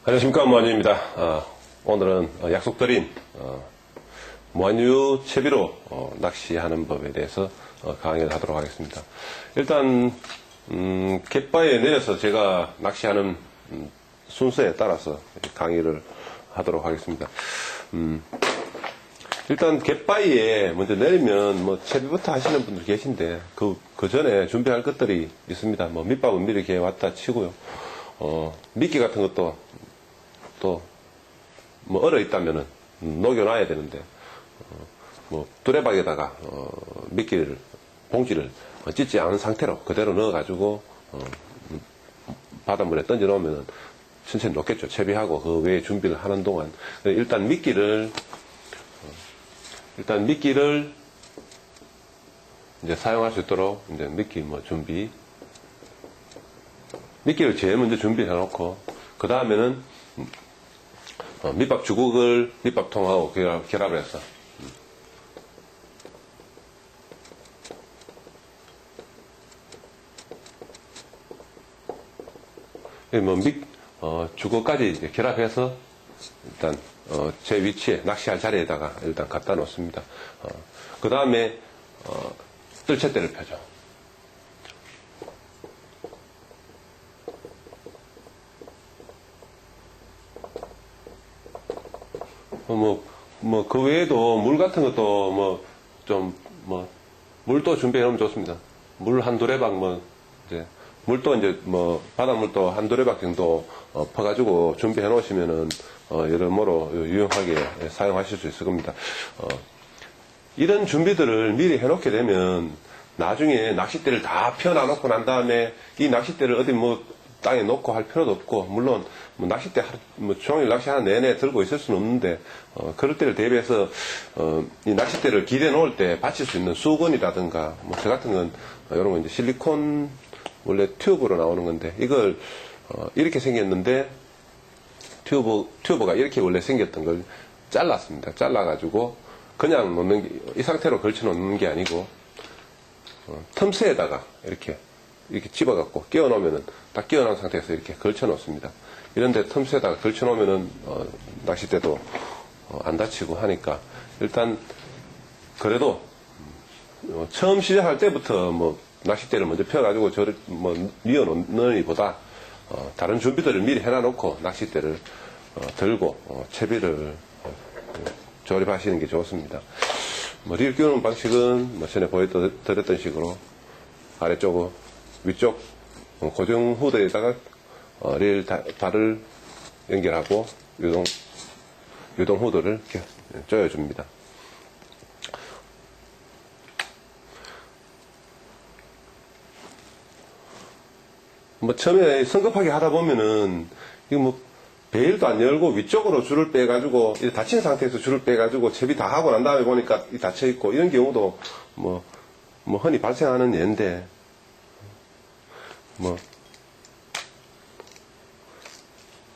안녕하십니까, 무한유입니다. 오늘은 약속드린 무한유 채비로 낚시하는 법에 대해서 강의를 하도록 하겠습니다. 일단 갯바위에 내려서 제가 낚시하는 순서에 따라서 강의를 하도록 하겠습니다. 일단 갯바위에 먼저 내리면 뭐 채비부터 하시는 분들 계신데 그 전에 준비할 것들이 있습니다. 뭐 밑밥은 미리 이렇게 왔다 치고요. 미끼 같은 것도 또 뭐 얼어 있다면은 녹여놔야 되는데 뭐 두레박에다가 미끼를 봉지를 찢지 않은 상태로 그대로 넣어가지고 바닷물에 던져 놓으면은 천천히 녹겠죠. 채비하고 그 외에 준비를 하는 동안 일단 미끼를 이제 사용할 수 있도록 이제 미끼 뭐 준비, 미끼를 제일 먼저 준비해 놓고 그 다음에는 밑밥 주걱을 밑밥통하고 결합을 해서 주걱까지 결합해서 일단 제 위치에 낚시할 자리에다가 일단 갖다 놓습니다. 그 다음에 뜰채대를 펴죠. 그 외에도 물 같은 것도 물도 준비해 놓으면 좋습니다. 물 한 두레박 물도 이제 바닷물도 한 두레박 정도 퍼가지고 준비해 놓으시면은 여러모로 유용하게 사용하실 수 있을 겁니다. 이런 준비들을 미리 해 놓게 되면 나중에 낚싯대를 다 펴놔 놓고 난 다음에 이 낚싯대를 어디 땅에 놓고 할 필요도 없고, 물론 낚싯대 종일 낚시하는 내내 들고 있을 수는 없는데 그럴 때를 대비해서 이 낚싯대를 기대 놓을 때 받칠 수 있는 수건이라든가 저 같은 건 이런 거 이제 실리콘 원래 튜브로 나오는 건데 이걸 이렇게 생겼는데 튜브가 이렇게 원래 생겼던 걸 잘랐습니다. 잘라가지고 그냥 놓는 게, 이 상태로 걸쳐 놓는 게 아니고 틈새에다가 이렇게 집어갖고 끼워 놓으면은 딱 끼워 놓은 상태에서 이렇게 걸쳐 놓습니다. 이런데 틈새에다가 걸쳐 놓으면은 낚싯대도 안 다치고 하니까 일단 그래도 처음 시작할 때부터 낚싯대를 먼저 펴가지고 저를 뉘어 놓는 보다 다른 준비들을 미리 해놔 놓고 낚싯대를 들고 채비를 조립하시는 게 좋습니다. 릴 끼우는 방식은 전에 보여드렸던 식으로 아래쪽으로 위쪽 고정 후드에다가 릴 발을 연결하고 유동 후드를 이렇게 조여줍니다. 처음에 성급하게 하다 보면은 이거 베일도 안 열고 위쪽으로 줄을 빼가지고 닫힌 상태에서 줄을 빼가지고 채비 다 하고 난 다음에 보니까 닫혀 있고 이런 경우도 흔히 발생하는 예인데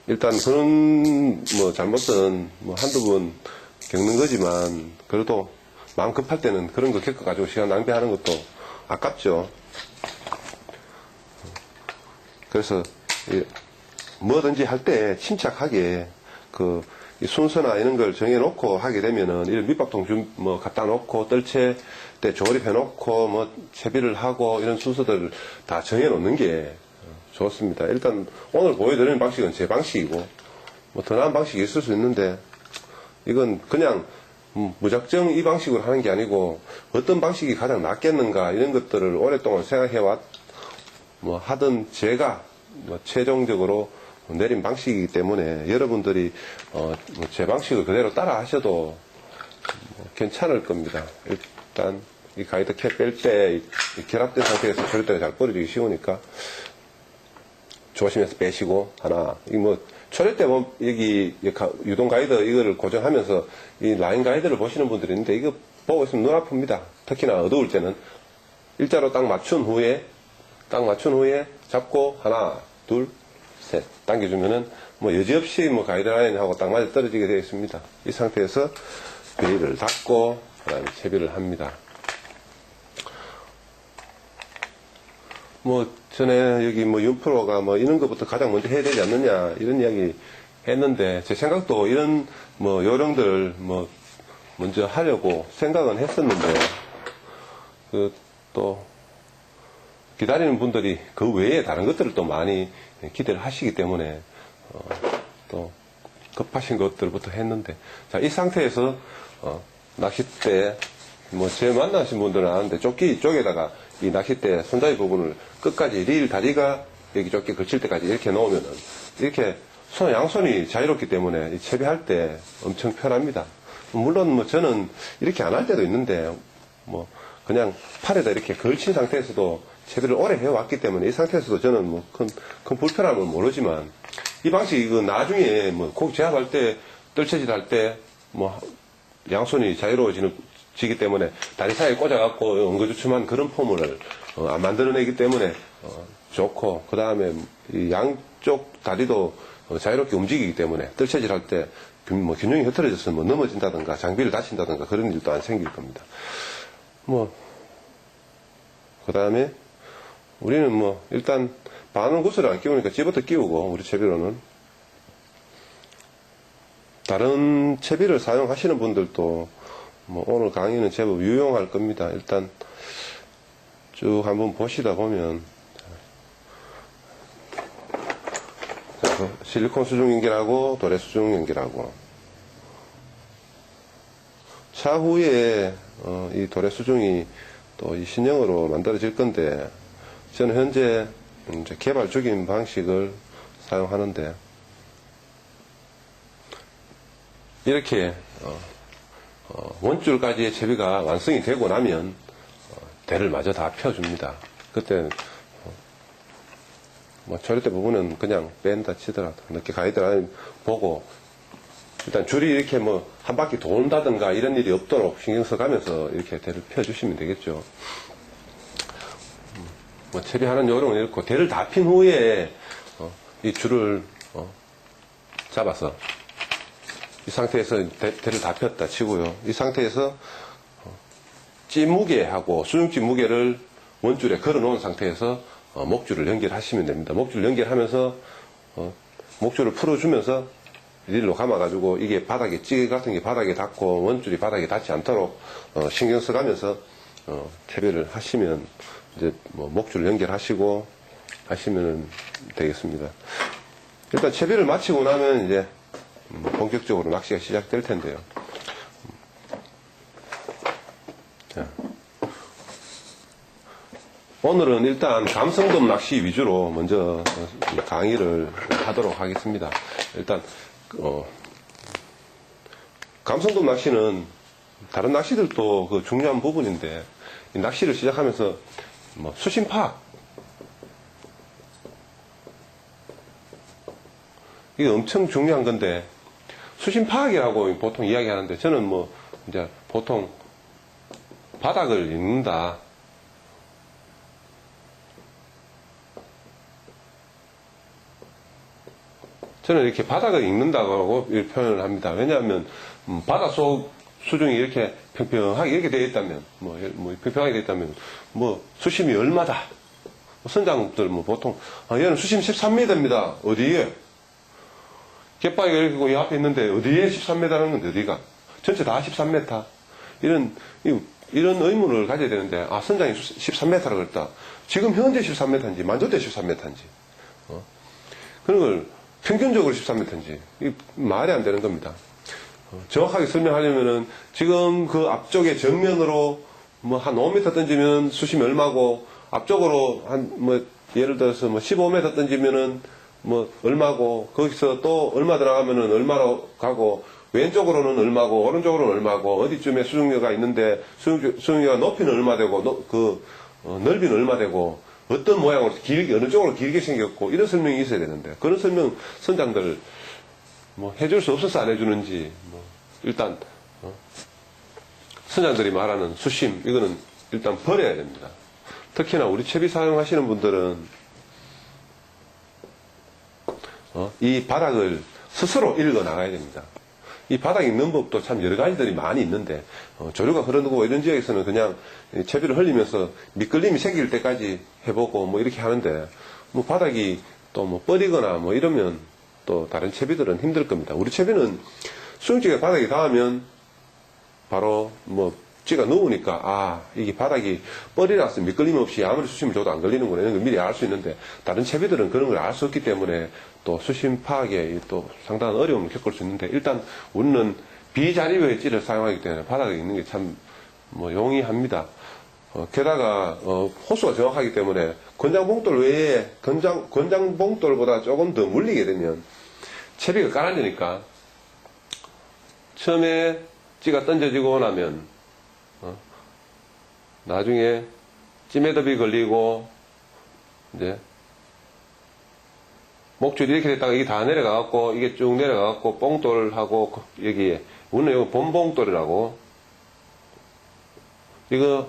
일단 그런 잘못은 한두 번 겪는 거지만 그래도 마음 급할 때는 그런 거 겪어가지고 시간 낭비하는 것도 아깝죠. 그래서 뭐든지 할 때 침착하게 이 순서나 이런 걸 정해놓고 하게 되면은 이런 밑밥통 갖다 놓고 뜰채 때 조립해 놓고 채비를 하고 이런 순서들을 다 정해놓는 게 좋습니다. 일단 오늘 보여드리는 방식은 제 방식이고 더 나은 방식이 있을 수 있는데 이건 그냥 무작정 이 방식으로 하는 게 아니고 어떤 방식이 가장 낫겠는가 이런 것들을 오랫동안 생각해왔 하던 제가 최종적으로 내린 방식이기 때문에 여러분들이 제 방식을 그대로 따라 하셔도 괜찮을 겁니다. 일단 이 가이드 캡 뺄 때 결합된 상태에서 절대가 잘 버려지기 쉬우니까 조심해서 빼시고 하나 초래 때 여기 유동 가이드 이거를 고정하면서 이 라인 가이드를 보시는 분들이 있는데 이거 보고 있으면 눈 아픕니다. 특히나 어두울 때는 일자로 딱 맞춘 후에 잡고 하나 둘 셋 당겨주면은 여지없이 가이드라인하고 딱 맞아 떨어지게 되어 있습니다. 이 상태에서 베일을 닫고 그다음에 채비를 합니다. 전에 여기 윤프로가 이런 것부터 가장 먼저 해야 되지 않느냐 이런 이야기 했는데, 제 생각도 이런 뭐 요령들 뭐 먼저 하려고 생각은 했었는데, 또 기다리는 분들이 그 외에 다른 것들을 또 많이 기대를 하시기 때문에 또 급하신 것들부터 했는데, 자, 이 상태에서 낚싯대, 뭐 제 만나신 분들은 아는데 조끼 쪽에다가 이 낚싯대 손잡이 부분을 끝까지 릴 다리가 여기 조끼 걸칠 때까지 이렇게 놓으면은 이렇게 양손이 자유롭기 때문에 이 채비할 때 엄청 편합니다. 물론 뭐 저는 이렇게 안 할 때도 있는데, 뭐 그냥 팔에다 이렇게 걸친 상태에서도 채비를 오래 해왔기 때문에 이 상태에서도 저는 뭐 큰 불편함은 모르지만, 이 방식이 나중에 뭐 고기 제압할 때, 뜰채질 할 때 뭐 양손이 자유로워지기 때문에 다리 사이에 꽂아갖고 엉거주춤한 그런 폼을 안 만들어내기 때문에 좋고, 그 다음에 이 양쪽 다리도 자유롭게 움직이기 때문에 뜰채질 할 때 뭐 균형이 흐트러져서 뭐 넘어진다든가 장비를 다친다든가 그런 일도 안 생길 겁니다. 뭐 그 다음에 우리는 뭐 일단 바늘 구슬을 안 끼우니까 찌부터 끼우고, 우리 채비로는 다른 채비를 사용하시는 분들도 뭐 오늘 강의는 제법 유용할 겁니다. 일단 쭉 한번 보시다 보면 실리콘 수중 연결하고 도래 수중 연결하고, 차후에 이 도래 수중이 또 이 신형으로 만들어질 건데, 저는 현재 이제 개발 중인 방식을 사용하는데, 이렇게 원줄까지의 채비가 완성이 되고 나면 대를 마저 다 펴줍니다. 그때 뭐 처리대 부분은 그냥 뺀다 치더라도 이렇게 가이드라인 보고, 일단 줄이 이렇게 뭐 한 바퀴 돈다든가 이런 일이 없도록 신경 써가면서 이렇게 대를 펴주시면 되겠죠. 뭐 채비하는 요령은 이렇고, 대를 다 핀 후에 이 줄을 잡아서 이 상태에서 대를 다 폈다 치고요. 이 상태에서 찌무게하고 수중찌 무게를 원줄에 걸어 놓은 상태에서 목줄을 연결하시면 됩니다. 목줄 연결하면서 목줄을 풀어주면서 릴로 감아가지고, 이게 바닥에 찌개 같은 게 바닥에 닿고 원줄이 바닥에 닿지 않도록 신경 써가면서 채비를 하시면, 이제 뭐 목줄을 연결하시고 하시면 되겠습니다. 일단 채비를 마치고 나면 이제 본격적으로 낚시가 시작될 텐데요. 자, 오늘은 일단 감성돔 낚시 위주로 먼저 강의를 하도록 하겠습니다. 일단 감성돔 낚시는 다른 낚시들도 그 중요한 부분인데, 이 낚시를 시작하면서 뭐 수심 파악, 이게 엄청 중요한 건데, 수심 파악이라고 보통 이야기하는데, 저는 뭐 이제 보통 바닥을 읽는다, 저는 이렇게 바닥을 읽는다고 표현을 합니다. 왜냐하면 바닷속 수중이 이렇게 평평하게 이렇게 되어 있다면, 뭐 평평하게 되어 있다면, 뭐 수심이 얼마다, 선장들 뭐 보통 얘는 수심 13m입니다. 어디에? 갯바위가 이렇게 이 앞에 있는데 어디에 13m라는 건데 어디가? 전체 다 13m. 이런 의문을 가져야 되는데, 선장이 13m라고 그랬다. 지금 현재 13m인지 만조대 13m인지 그런 걸 평균적으로 13m인지 말이 안 되는 겁니다. 정확하게 설명하려면은, 지금 그 앞쪽에 정면으로 뭐 한 5m 던지면 수심이 얼마고, 앞쪽으로 예를 들어서 15m 던지면은 뭐 얼마고, 거기서 또 얼마 들어가면은 얼마로 가고, 왼쪽으로는 얼마고 오른쪽으로는 얼마고, 어디쯤에 수중료가 있는데 수중료가 높이는 얼마 되고 넓이는 얼마 되고, 어떤 모양으로 길게 어느 쪽으로 길게 생겼고, 이런 설명이 있어야 되는데, 그런 설명 선장들 뭐 해줄 수 없어서 안 해주는지, 뭐 일단 선장들이 말하는 수심, 이거는 일단 버려야 됩니다. 특히나 우리 채비 사용하시는 분들은 이 바닥을 스스로 읽어 나가야 됩니다. 이 바닥 읽는 법도 참 여러 가지들이 많이 있는데, 조류가 흐르고 이런 지역에서는 그냥 채비를 흘리면서 미끌림이 생길 때까지 해보고 뭐 이렇게 하는데, 뭐 바닥이 또 뭐 뻗이거나 뭐 이러면 또 다른 채비들은 힘들 겁니다. 우리 채비는 수영지가 바닥에 닿으면 바로 뭐 찌가 누우니까 아 이게 바닥이 뻘이라서 미끌림 없이 아무리 수심을 줘도 안 걸리는구나 이런 걸 미리 알 수 있는데 다른 채비들은 그런 걸 알 수 없기 때문에 또 수심 파악에 또 상당한 어려움을 겪을 수 있는데 일단 우리는 비자립의 찌를 사용하기 때문에 바닥에 있는 게 참 뭐 용이합니다. 게다가 호수가 정확하기 때문에 권장봉돌 외에 권장봉돌보다 조금 더 물리게 되면 채비가 깔아지니까 처음에 찌가 던져지고 나면 나중에 찌매듭이 걸리고 이제 목줄이 이렇게 됐다가 이게 다 내려가갖고 이게 쭉 내려가갖고 봉돌하고 여기에 우리는 이거 본봉돌이라고 이거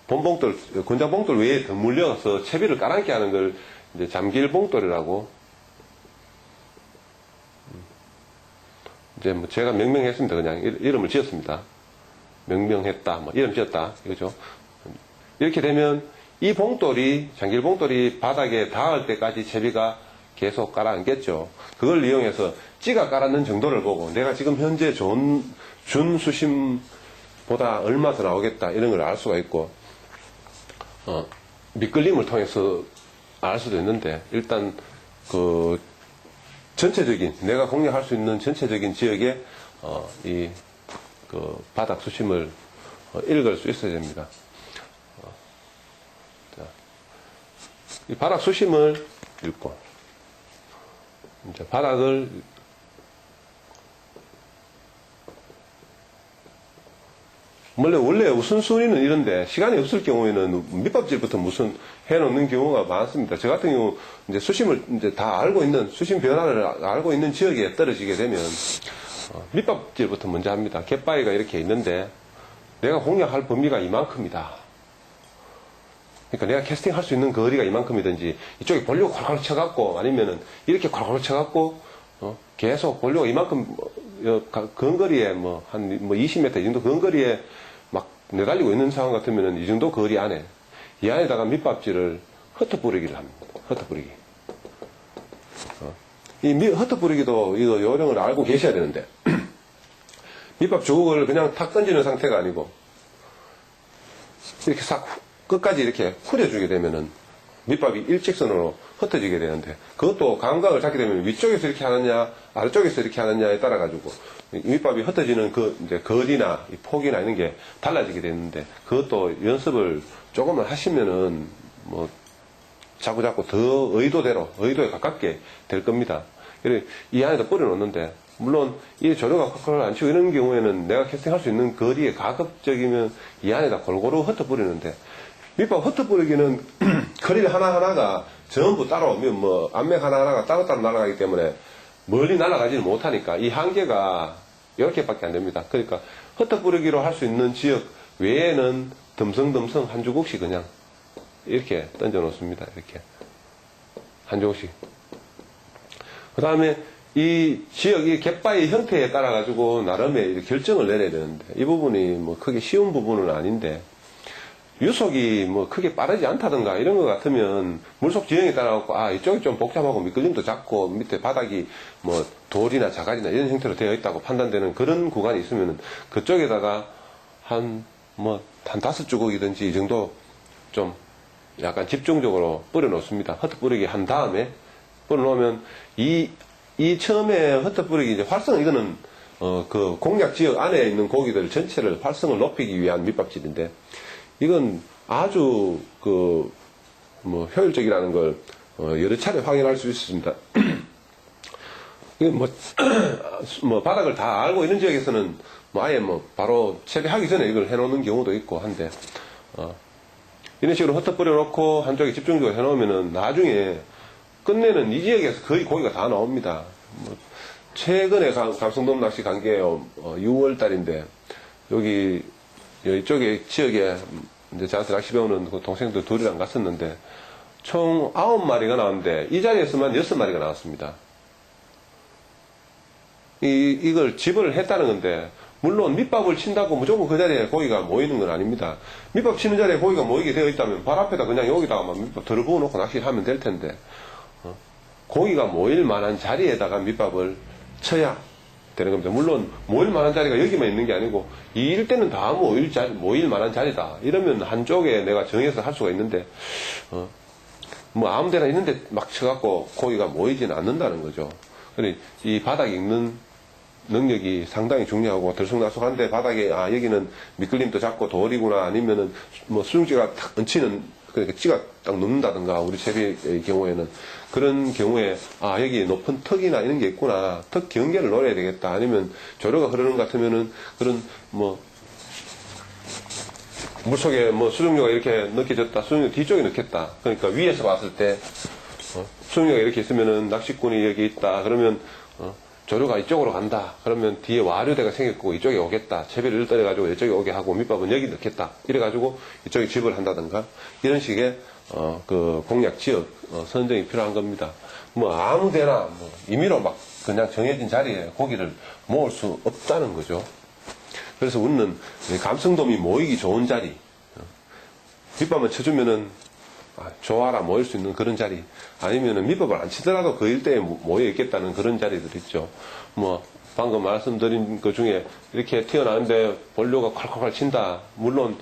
본봉돌 권장봉돌 외에 더 물려서 채비를 깔아앉게 하는 걸 이제 잠길봉돌이라고 이제 뭐 제가 명명했습니다. 그냥 이름을 지었습니다. 명명했다, 뭐 이름 지었다 이거죠. 이렇게 되면 이 봉돌이 잠길봉돌이 바닥에 닿을 때까지 채비가 계속 깔아앉겠죠. 그걸 이용해서 찌가 깔아앉는 정도를 보고 내가 지금 현재 준 수심보다 얼마 더 나오겠다 이런 걸 알 수가 있고 미끌림을 통해서 알 수도 있는데 일단 그 전체적인 내가 공략할 수 있는 전체적인 지역에 이 그 바닥 수심을 읽을 수 있어야 됩니다. 이 바닥 수심을 읽고 이제 바닥을 원래 우선순위는 이런데 시간이 없을 경우에는 밑밥질부터 무슨 해놓는 경우가 많습니다. 저 같은 경우 이제 수심을 이제 다 알고 있는 수심 변화를 알고 있는 지역에 떨어지게 되면 밑밥질부터 먼저 합니다. 갯바위가 이렇게 있는데 내가 공략할 범위가 이만큼이다. 그러니까 내가 캐스팅 할 수 있는 거리가 이만큼이든지 이쪽에 볼륨 콸콸 쳐갖고 아니면은 이렇게 콸콸 쳐갖고 계속 볼륨 이만큼 근거리에 한 20m 이 정도 근거리에 막 내달리고 있는 상황 같으면은 이 정도 거리 안에 이 안에다가 밑밥질을 흩어뿌리기를 합니다. 흩어뿌리기. 이 흩어뿌리기도 이거 요령을 알고 계셔야 되는데 밑밥 주걱을 그냥 탁 던지는 상태가 아니고 이렇게 싹 끝까지 이렇게 후려주게 되면은 밑밥이 일직선으로 흩어지게 되는데 그것도 감각을 잡게 되면 위쪽에서 이렇게 하느냐 아래쪽에서 이렇게 하느냐에 따라 가지고 밑밥이 흩어지는 그 이제 거리나 이 폭이나 이런 게 달라지게 되는데 그것도 연습을 조금만 하시면은 뭐 자꾸자꾸 더 의도에 가깝게 될 겁니다. 이 안에다 뿌려놓는데 물론 이 조류가 콱콱 안 치고 이런 경우에는 내가 캐스팅할 수 있는 거리에 가급적이면 이 안에다 골고루 흩어뿌리는데 밑밥 흩어뿌리기는 거리 하나하나가 전부 따로 뭐 안맥 하나하나가 따로따로 날아가기 때문에 멀리 날아가지는 못하니까 이 한계가 이렇게밖에 안 됩니다. 그러니까 흩어뿌리기로 할 수 있는 지역 외에는 덤성덤성 한 주걱씩 그냥 이렇게 던져 놓습니다. 이렇게 한 주걱씩. 그 다음에 이 지역이 갯바위 형태에 따라 가지고 나름의 결정을 내려야 되는데 이 부분이 뭐 크게 쉬운 부분은 아닌데 유속이 뭐 크게 빠르지 않다든가 이런 것 같으면 물속 지형에 따라 갖고 아 이쪽이 좀 복잡하고 미끌림도 작고 밑에 바닥이 뭐 돌이나 자갈이나 이런 형태로 되어 있다고 판단되는 그런 구간이 있으면 그쪽에다가 한 5주걱이든지 이 정도 좀 약간 집중적으로 뿌려 놓습니다. 흩어뿌리기 한 다음에 뿌려 놓으면 이 처음에 흩어뿌리기 이제 활성 이거는 그 공략 지역 안에 있는 고기들 전체를 활성을 높이기 위한 밑밥질인데 이건 아주 효율적이라는 걸 여러 차례 확인할 수 있습니다. 이게 바닥을 다 알고 있는 지역에서는 아예 바로 채비하기 전에 이걸 해놓는 경우도 있고 한데 이런 식으로 흩어뿌려 놓고 한쪽에 집중적으로 해놓으면은 나중에 끝내는 이 지역에서 거의 고기가 다 나옵니다. 최근에 감성돔 낚시 간 게 6월 달인데 이쪽에 지역에 이제 저한테 낚시 배우는 그 동생들 둘이랑 갔었는데 총 9마리가 나왔는데 이 자리에서만 6마리가 나왔습니다. 이걸 집을 했다는 건데 물론 밑밥을 친다고 무조건 그 자리에 고기가 모이는 건 아닙니다. 밑밥 치는 자리에 고기가 모이게 되어 있다면 발 앞에다 그냥 여기다가 밑밥 덜어 부어 놓고 낚시를 하면 될 텐데 고기가 모일 만한 자리에다가 밑밥을 쳐야 되는 겁니다. 물론 모일 만한 자리가 여기만 있는 게 아니고 이 일대는 다 모일 만한 자리다. 이러면 한쪽에 내가 정해서 할 수가 있는데 뭐 아무 데나 있는데 막 쳐갖고 고기가 모이지는 않는다는 거죠. 그러니 이 바닥에 익는 능력이 상당히 중요하고 들쑥날쑥한데 바닥에 여기는 미끌림도 작고 돌이구나 아니면은 뭐 수중지가 탁 얹히는 그러니까 찌가 딱 눕는다든가 우리 채비의 경우에는 그런 경우에 여기 높은 턱이나 이런 게 있구나 턱 경계를 노려야 되겠다 아니면 조류가 흐르는 것 같으면은 그런 뭐 물속에 뭐 수중류가 이렇게 넣혀졌다 수중류 뒤쪽에 넣겠다 그러니까 위에서 봤을 때 수중류가 이렇게 있으면은 낚시꾼이 여기 있다 그러면 조류가 이쪽으로 간다. 그러면 뒤에 와류대가 생길 거고 이쪽에 오겠다. 채비를 떨어가지고 이쪽에 오게 하고 밑밥은 여기 넣겠다. 이래가지고 이쪽에 집을 한다든가 이런 식의 그 공략 지역 선정이 필요한 겁니다. 뭐 아무데나 뭐 임의로 막 그냥 정해진 자리에 고기를 모을 수 없다는 거죠. 그래서 우리는 감성돔이 모이기 좋은 자리 밑밥만 쳐주면은 좋아라 모일 수 있는 그런 자리 아니면은 밑밥을 안 치더라도 그 일대에 모여 있겠다는 그런 자리들 있죠. 뭐 방금 말씀드린 그 중에 이렇게 튀어나오는데 본류가 콸콸콸 친다. 물론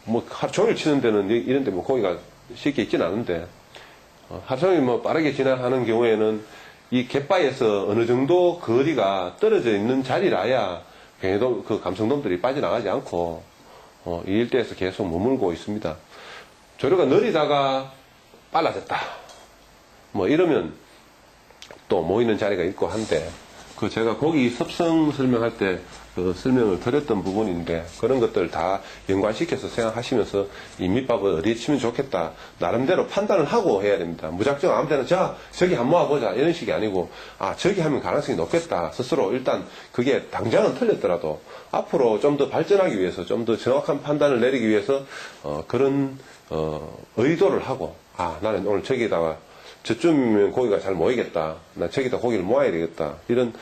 뭐 하루 종일 치는 데는 이런데 뭐 고기가 쉽게 있진 않은데 하루 종일 뭐 빠르게 진행하는 경우에는 이 갯바에서 어느 정도 거리가 떨어져 있는 자리라야 뱅에돔 그 감성돔들이 빠져나가지 않고 이 일대에서 계속 머물고 있습니다. 조류가 느리다가 빨라졌다. 뭐 이러면 또 모이는 자리가 있고 한데 그 제가 고기 습성 설명할 때 그 설명을 드렸던 부분인데 그런 것들 다 연관시켜서 생각하시면서 이 밑밥을 어디에 치면 좋겠다. 나름대로 판단을 하고 해야 됩니다. 무작정 아무 데나 저기 한번 모아보자 이런 식이 아니고 저기 하면 가능성이 높겠다. 스스로 일단 그게 당장은 틀렸더라도 앞으로 좀 더 발전하기 위해서 좀 더 정확한 판단을 내리기 위해서 그런 의도를 하고 나는 오늘 저기다가 저쯤이면 고기가 잘 모이겠다. 나 저기다 고기를 모아야 되겠다. 이런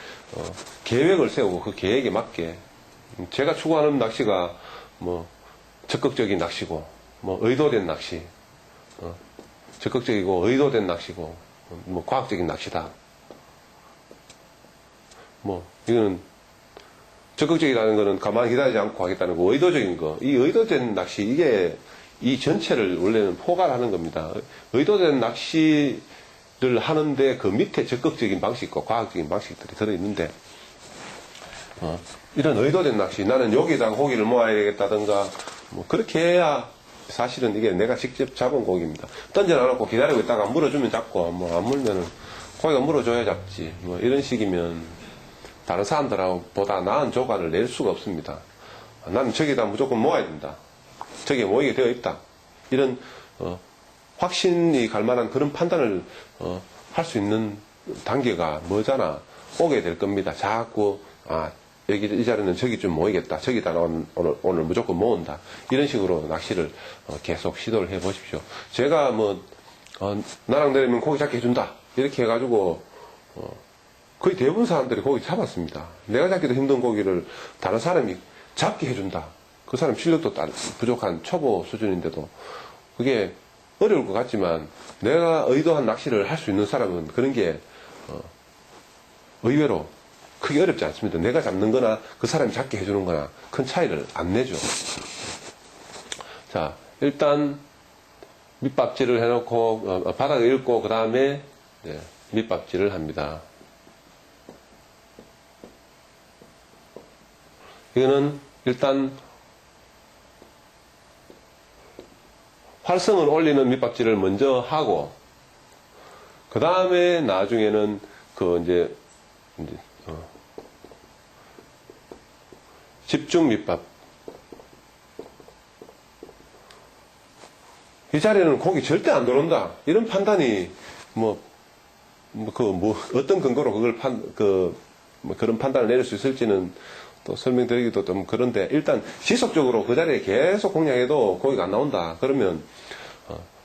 계획을 세우고 그 계획에 맞게 제가 추구하는 낚시가 뭐 적극적인 낚시고 뭐 의도된 낚시 적극적이고 의도된 낚시고 뭐 과학적인 낚시다. 뭐 이거는 적극적이라는 거는 가만히 기다리지 않고 하겠다는 거 의도적인 거 이 의도된 낚시 이게 이 전체를 원래는 포괄하는 겁니다. 의도된 낚시를 하는데 그 밑에 적극적인 방식과 과학적인 방식들이 들어있는데 이런 의도된 낚시 나는 여기다가 고기를 모아야 되겠다든가 뭐 그렇게 해야 사실은 이게 내가 직접 잡은 고기입니다. 던져놔놓고 기다리고 있다가 물어주면 잡고 뭐 안 물면은 고기가 물어줘야 잡지 뭐 이런 식이면 다른 사람들하고 보다 나은 조과를 낼 수가 없습니다. 나는 저기다 무조건 모아야 된다. 저게 모이게 되어 있다. 이런 확신이 갈 만한 그런 판단을 할 수 있는 단계가 뭐잖아. 오게 될 겁니다. 자꾸 여기 이 자리는 저기 좀 모이겠다. 저기다 오늘 무조건 모은다. 이런 식으로 낚시를 계속 시도를 해 보십시오. 제가 뭐 나랑 내리면 고기 잡게 해준다. 이렇게 해가지고 거의 대부분 사람들이 고기 잡았습니다. 내가 잡기도 힘든 고기를 다른 사람이 잡게 해준다. 그 사람 실력도 부족한 초보 수준인데도 그게 어려울 것 같지만 내가 의도한 낚시를 할 수 있는 사람은 그런 게 의외로 크게 어렵지 않습니다. 내가 잡는 거나 그 사람이 잡게 해주는 거나 큰 차이를 안 내죠. 자, 일단 밑밥질을 해놓고 바닥을 읽고 그 다음에 밑밥질을 합니다. 이거는 일단 활성을 올리는 밑밥질을 먼저 하고 그 다음에 나중에는 집중 밑밥 이 자리에는 고기 절대 안 들어온다 이런 판단이 어떤 근거로 그걸 그런 판단을 내릴 수 있을지는 또 설명드리기도 좀 그런데 일단 지속적으로 그 자리에 계속 공략해도 고기가 안 나온다. 그러면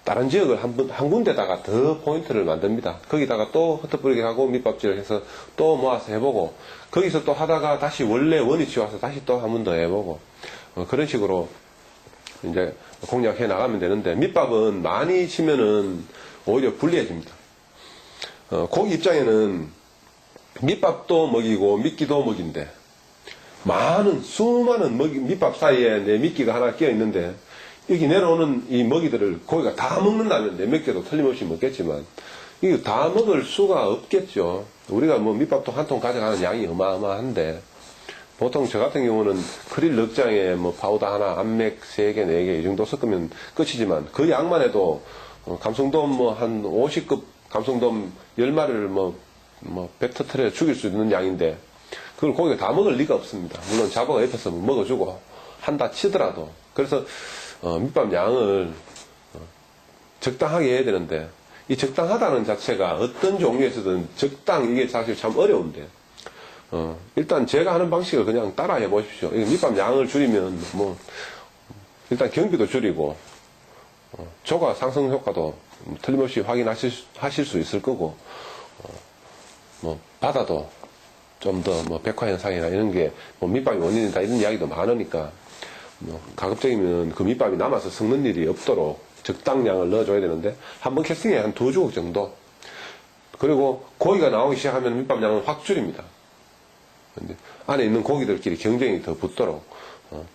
다른 지역을 한 군데다가 더 포인트를 만듭니다. 거기다가 또 흩어버리게 하고 밑밥질을 해서 또 모아서 해보고 거기서 또 하다가 다시 원래 원위치 와서 다시 또 한 번 더 해보고 그런 식으로 이제 공략해 나가면 되는데 밑밥은 많이 치면은 오히려 불리해집니다. 고기 입장에는 밑밥도 먹이고 미끼도 먹인데 수많은 밑밥 사이에 내 미끼가 하나 끼어 있는데 여기 내려오는 이 먹이들을 고기가 다 먹는다면 내 몇 개도 틀림없이 먹겠지만 이거 다 먹을 수가 없겠죠. 우리가 뭐 밑밥도 한 통 가져가는 양이 어마어마한데 보통 저 같은 경우는 크릴 넉장에 뭐 파우더 하나, 암맥 3개, 4개 이 정도 섞으면 끝이지만 그 양만 해도 감성돔 뭐 한 50급 감성돔 10마리를 배 터트려 죽일 수 있는 양인데 그걸 고기가 다 먹을 리가 없습니다. 물론 잡아가 옆에서 먹어주고 한다 치더라도. 그래서 밑밥 양을 적당하게 해야 되는데 이 적당하다는 자체가 어떤 종류에서든 이게 사실 참 어려운데 일단 제가 하는 방식을 그냥 따라 해 보십시오. 밑밥 양을 줄이면 일단 경비도 줄이고 조과 상승 효과도 틀림없이 확인하실 수 있을 거고 바다도 좀 더 백화 현상이나 이런 게 밑밥이 원인이다 이런 이야기도 많으니까 가급적이면 그 밑밥이 남아서 썩는 일이 없도록 적당량을 넣어줘야 되는데 한 번 캐스팅에 한 2주걱 정도. 그리고 고기가 나오기 시작하면 밑밥 양은 확 줄입니다. 근데 안에 있는 고기들끼리 경쟁이 더 붙도록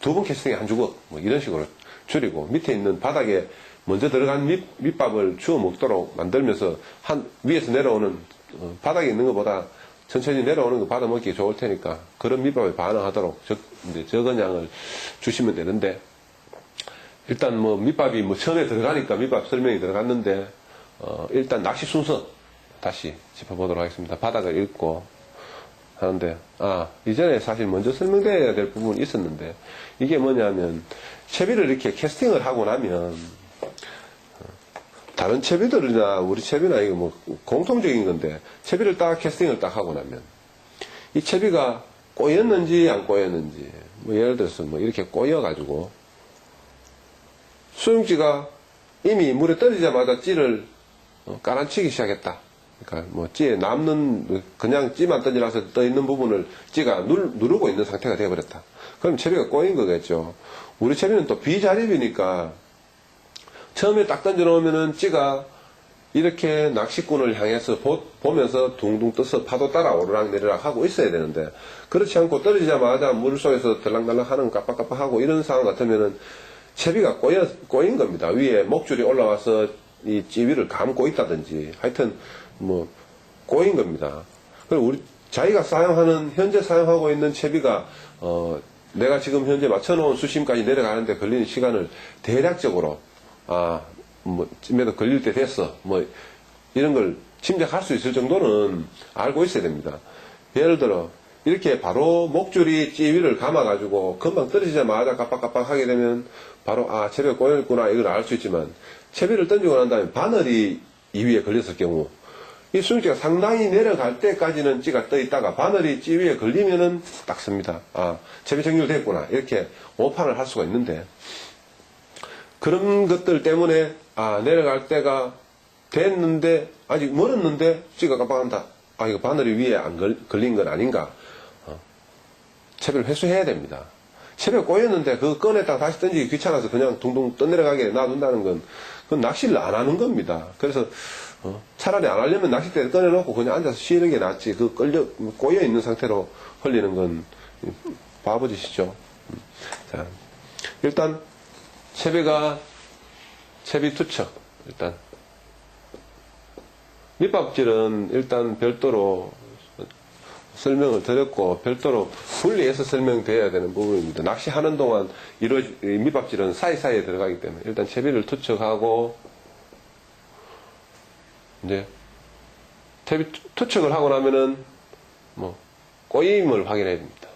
2번 캐스팅에 한 주걱 이런 식으로 줄이고 밑에 있는 바닥에 먼저 들어간 밑밥을 주워 먹도록 만들면서 위에서 내려오는 바닥에 있는 것보다 천천히 내려오는 거 받아 먹기 좋을 테니까 그런 밑밥에 반응하도록 적은 양을 주시면 되는데 일단 밑밥이 처음에 들어가니까 밑밥 설명이 들어갔는데 일단 낚시 순서 다시 짚어보도록 하겠습니다. 바닥을 읽고 하는데 이전에 사실 먼저 설명드려야 될 부분이 있었는데 이게 뭐냐면 채비를 이렇게 캐스팅을 하고 나면 다른 채비들이나 우리 채비나 이거 공통적인 건데 채비를 캐스팅을 딱 하고 나면 이 채비가 꼬였는지 안 꼬였는지 예를 들어서 이렇게 꼬여가지고 수용지가 이미 물에 떨어지자마자 찌를 깔아치기 시작했다. 그러니까 찌에 남는 그냥 찌만 던지라서 떠 있는 부분을 찌가 누르고 있는 상태가 되어버렸다. 그럼 채비가 꼬인 거겠죠. 우리 채비는 또 비자립이니까 처음에 딱 던져놓으면은 찌가 이렇게 낚시꾼을 향해서 보면서 둥둥 떠서 파도 따라 오르락 내리락 하고 있어야 되는데 그렇지 않고 떨어지자마자 물 속에서 들락날락 하는 깜빡깜빡하고 이런 상황 같으면은 채비가 꼬인 겁니다. 위에 목줄이 올라와서 이 찌 위를 감고 있다든지 하여튼 꼬인 겁니다. 그리고 자기가 현재 사용하고 있는 채비가 내가 지금 현재 맞춰놓은 수심까지 내려가는데 걸리는 시간을 대략적으로 쯤에도 걸릴 때 됐어 이런 걸 짐작할 수 있을 정도는 알고 있어야 됩니다. 예를 들어 이렇게 바로 목줄이 찌 위를 감아가지고 금방 떨어지자마자 깜빡깜빡 하게 되면 바로 채비가 꼬였구나 이걸 알 수 있지만 채비를 던지고 난 다음에 바늘이 이 위에 걸렸을 경우 이 수용지가 상당히 내려갈 때까지는 찌가 떠 있다가 바늘이 찌 위에 걸리면은 딱 씁니다. 채비 정렬됐구나 이렇게 오판을 할 수가 있는데 그런 것들 때문에 내려갈 때가 됐는데 아직 멀었는데 찌가 깜빡한다. 이거 바늘이 위에 안 걸린 건 아닌가. 채비를 회수해야 됩니다. 채비가 꼬였는데 그거 꺼냈다가 다시 던지기 귀찮아서 그냥 둥둥 떠내려가게 놔둔다는 건 그건 낚시를 안 하는 겁니다. 그래서 차라리 안 하려면 낚싯대를 꺼내놓고 그냥 앉아서 쉬는 게 낫지 꼬여 있는 상태로 흘리는 건 바보짓이죠. 자, 일단 채비 투척 일단 밑밥질은 일단 별도로 설명을 드렸고 별도로 분리해서 설명돼야 되는 부분입니다. 낚시하는 동안 밑밥질은 사이사이에 들어가기 때문에 일단 채비를 투척하고 이제 채비 투척을 하고 나면은 꼬임을 확인해야 됩니다.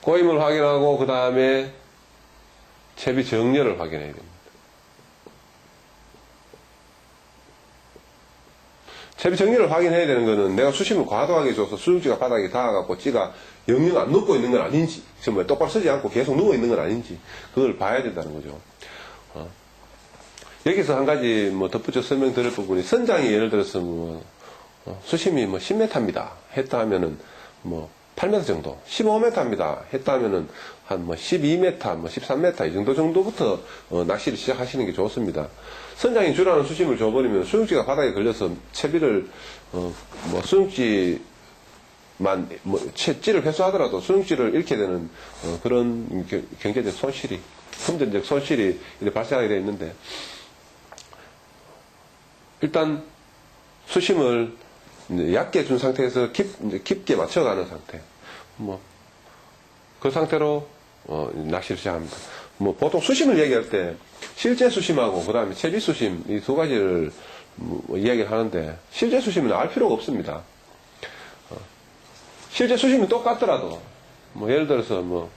꼬임을 확인하고 그 다음에 채비 정렬을 확인해야 됩니다. 채비 정렬을 확인해야 되는 거는 내가 수심을 과도하게 줘서 수중지가 바닥에 닿아갖고 찌가 영영 안 눕고 있는 건 아닌지 정말 똑바로 서지 않고 계속 누워 있는 건 아닌지 그걸 봐야 된다는 거죠. 여기서 한 가지 덧붙여 설명드릴 부분이 선장이 예를 들어서 수심이 10m입니다 했다 하면은 8m 정도, 15m입니다. 했다면은 한 뭐 12m, 뭐 13m 이 정도부터 낚시를 시작하시는 게 좋습니다. 선장이 주라는 수심을 줘버리면 수중지가 바닥에 걸려서 채비를 뭐 수중지만 뭐 찌를 회수하더라도 수중지를 잃게 되는 그런 경제적 손실이, 금전적 손실이 발생하게 되어 있는데, 일단 수심을 얕게 준 상태에서 깊게 맞춰가는 상태. 그 상태로 낚시를 시작합니다. 보통 수심을 얘기할 때 실제 수심하고 그 다음에 채비 수심 이 두 가지를 이야기를 하는데, 실제 수심은 알 필요가 없습니다. 실제 수심이 똑같더라도 예를 들어서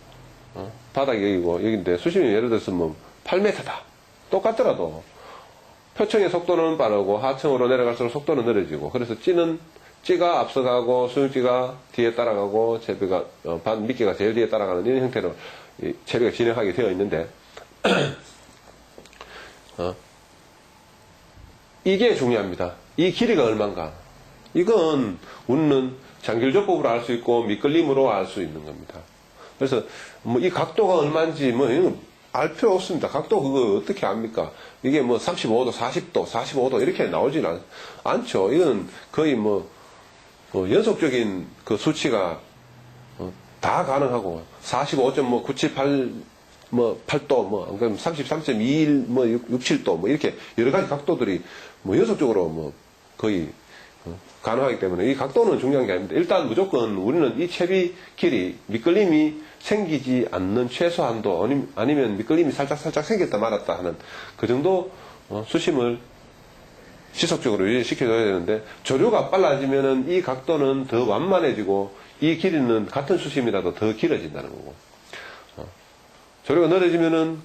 바닥이 여기고 여기인데 수심이 예를 들어서 8m다 똑같더라도 표층의 속도는 빠르고 하층으로 내려갈수록 속도는 느려지고, 그래서 찌가 앞서가고 수중찌가 뒤에 따라가고 채비가 미끼가 제일 뒤에 따라가는 이런 형태로 채비가 진행하게 되어 있는데 이게 중요합니다. 이 길이가 얼마인가. 이건 우리는 장길조법으로 알 수 있고 밑걸림으로 알 수 있는 겁니다. 그래서 이 각도가 얼마인지 이건 알 필요 없습니다. 각도 그거 어떻게 압니까? 이게 35도, 40도, 45도 이렇게 나오지는 않죠. 이건 거의 연속적인 그 수치가 다 가능하고 45.978 8도, 그럼 33.21 67도 이렇게 여러 가지 각도들이 연속적으로 거의 가능하기 때문에 이 각도는 중요한 게 아닙니다. 일단 무조건 우리는 이 채비 길이 미끌림이 생기지 않는 최소한도, 아니면 미끌림이 살짝 생겼다 말았다 하는 그 정도 수심을 지속적으로 유지시켜줘야 되는데, 조류가 빨라지면은 이 각도는 더 완만해지고 이 길이는 같은 수심이라도 더 길어진다는 거고, 조류가 늘어지면은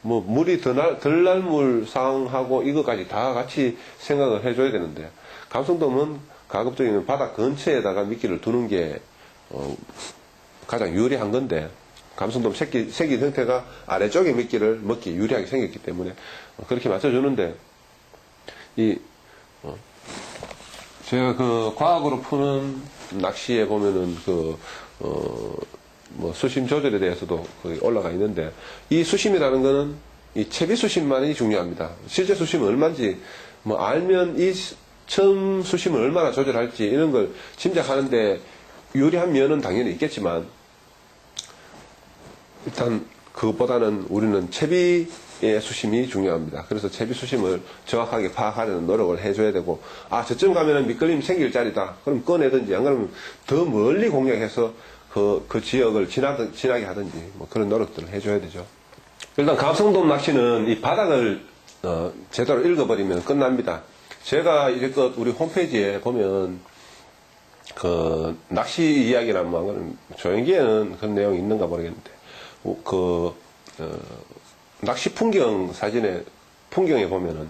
물이 덜 날물 상황하고 이것까지 다 같이 생각을 해줘야 되는데, 감성돔은 가급적이면 바닥 근처에다가 미끼를 두는 게 가장 유리한 건데, 감성돔 새끼 형태가 아래쪽에 미끼를 먹기 유리하게 생겼기 때문에 그렇게 맞춰주는데, 제가 그 과학으로 푸는 낚시에 보면은 수심 조절에 대해서도 거기 올라가 있는데, 이 수심이라는 거는 이 채비 수심만이 중요합니다. 실제 수심은 얼마인지 알면 이 처음 수심을 얼마나 조절할지 이런 걸 짐작하는데 유리한 면은 당연히 있겠지만, 일단 그것보다는 우리는 채비의 수심이 중요합니다. 그래서 채비 수심을 정확하게 파악하려는 노력을 해줘야 되고, 저쯤 가면은 미끌림이 생길 자리다 그럼 꺼내든지, 안 그러면 더 멀리 공략해서 그 지역을 지나게 하든지 그런 노력들을 해줘야 되죠. 일단 감성돔 낚시는 이 바닥을 제대로 읽어버리면 끝납니다. 제가 이제껏 우리 홈페이지에 보면 그 낚시 이야기나 조연기에는 그런 내용이 있는가 모르겠는데, 낚시 풍경 사진에 풍경에 보면은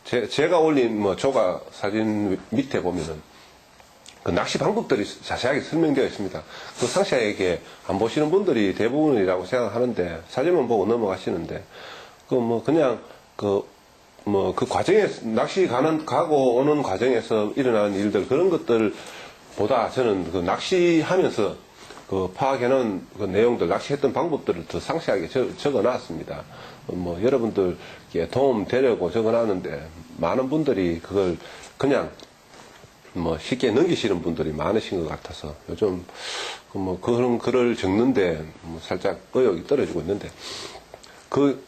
제가 올린 조가 사진 밑에 보면은 그 낚시 방법들이 자세하게 설명되어 있습니다. 그 상세하게 안 보시는 분들이 대부분이라고 생각하는데, 사진만 보고 넘어가시는데, 그냥 그 과정에, 낚시 가고 오는 과정에서 일어나는 일들, 그런 것들보다 저는 그 낚시하면서 그 파악해놓은 그 내용들, 낚시했던 방법들을 더 상세하게 적어 놨습니다. 여러분들께 도움 되려고 적어 놨는데, 많은 분들이 그걸 그냥 쉽게 넘기시는 분들이 많으신 것 같아서 요즘 그런 글을 적는데 살짝 의욕이 떨어지고 있는데, 그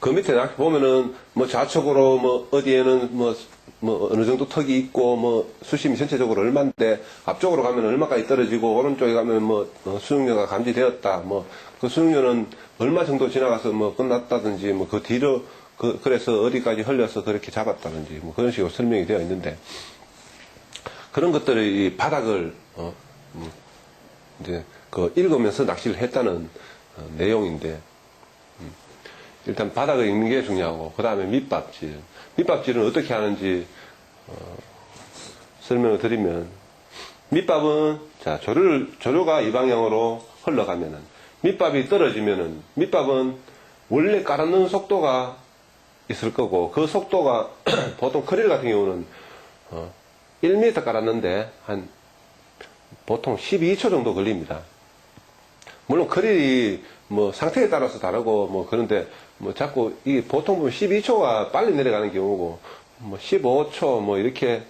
밑에 보면은 좌측으로 어디에는 어느 정도 턱이 있고 수심이 전체적으로 얼마인데, 앞쪽으로 가면 얼마까지 떨어지고 오른쪽에 가면 수중료가 감지되었다, 그 수중료는 얼마 정도 지나가서 끝났다든지 그 뒤로 그래서 어디까지 흘려서 그렇게 잡았다든지 그런 식으로 설명이 되어 있는데, 그런 것들이 이 바닥을 이제 읽으면서 낚시를 했다는 내용인데, 일단 바닥을 읽는 게 중요하고, 그 다음에 밑밥질은 어떻게 하는지 설명을 드리면, 밑밥은 조류가 이 방향으로 흘러가면은, 밑밥이 떨어지면은, 밑밥은 원래 깔아놓은 속도가 있을 거고, 그 속도가 보통 크릴 같은 경우는 1m 깔았는데 한 보통 12초 정도 걸립니다. 물론 크릴이 뭐 상태에 따라서 다르고 뭐 그런데 뭐 자꾸 이 보통 보면 12초가 빨리 내려가는 경우고 뭐 15초 뭐 이렇게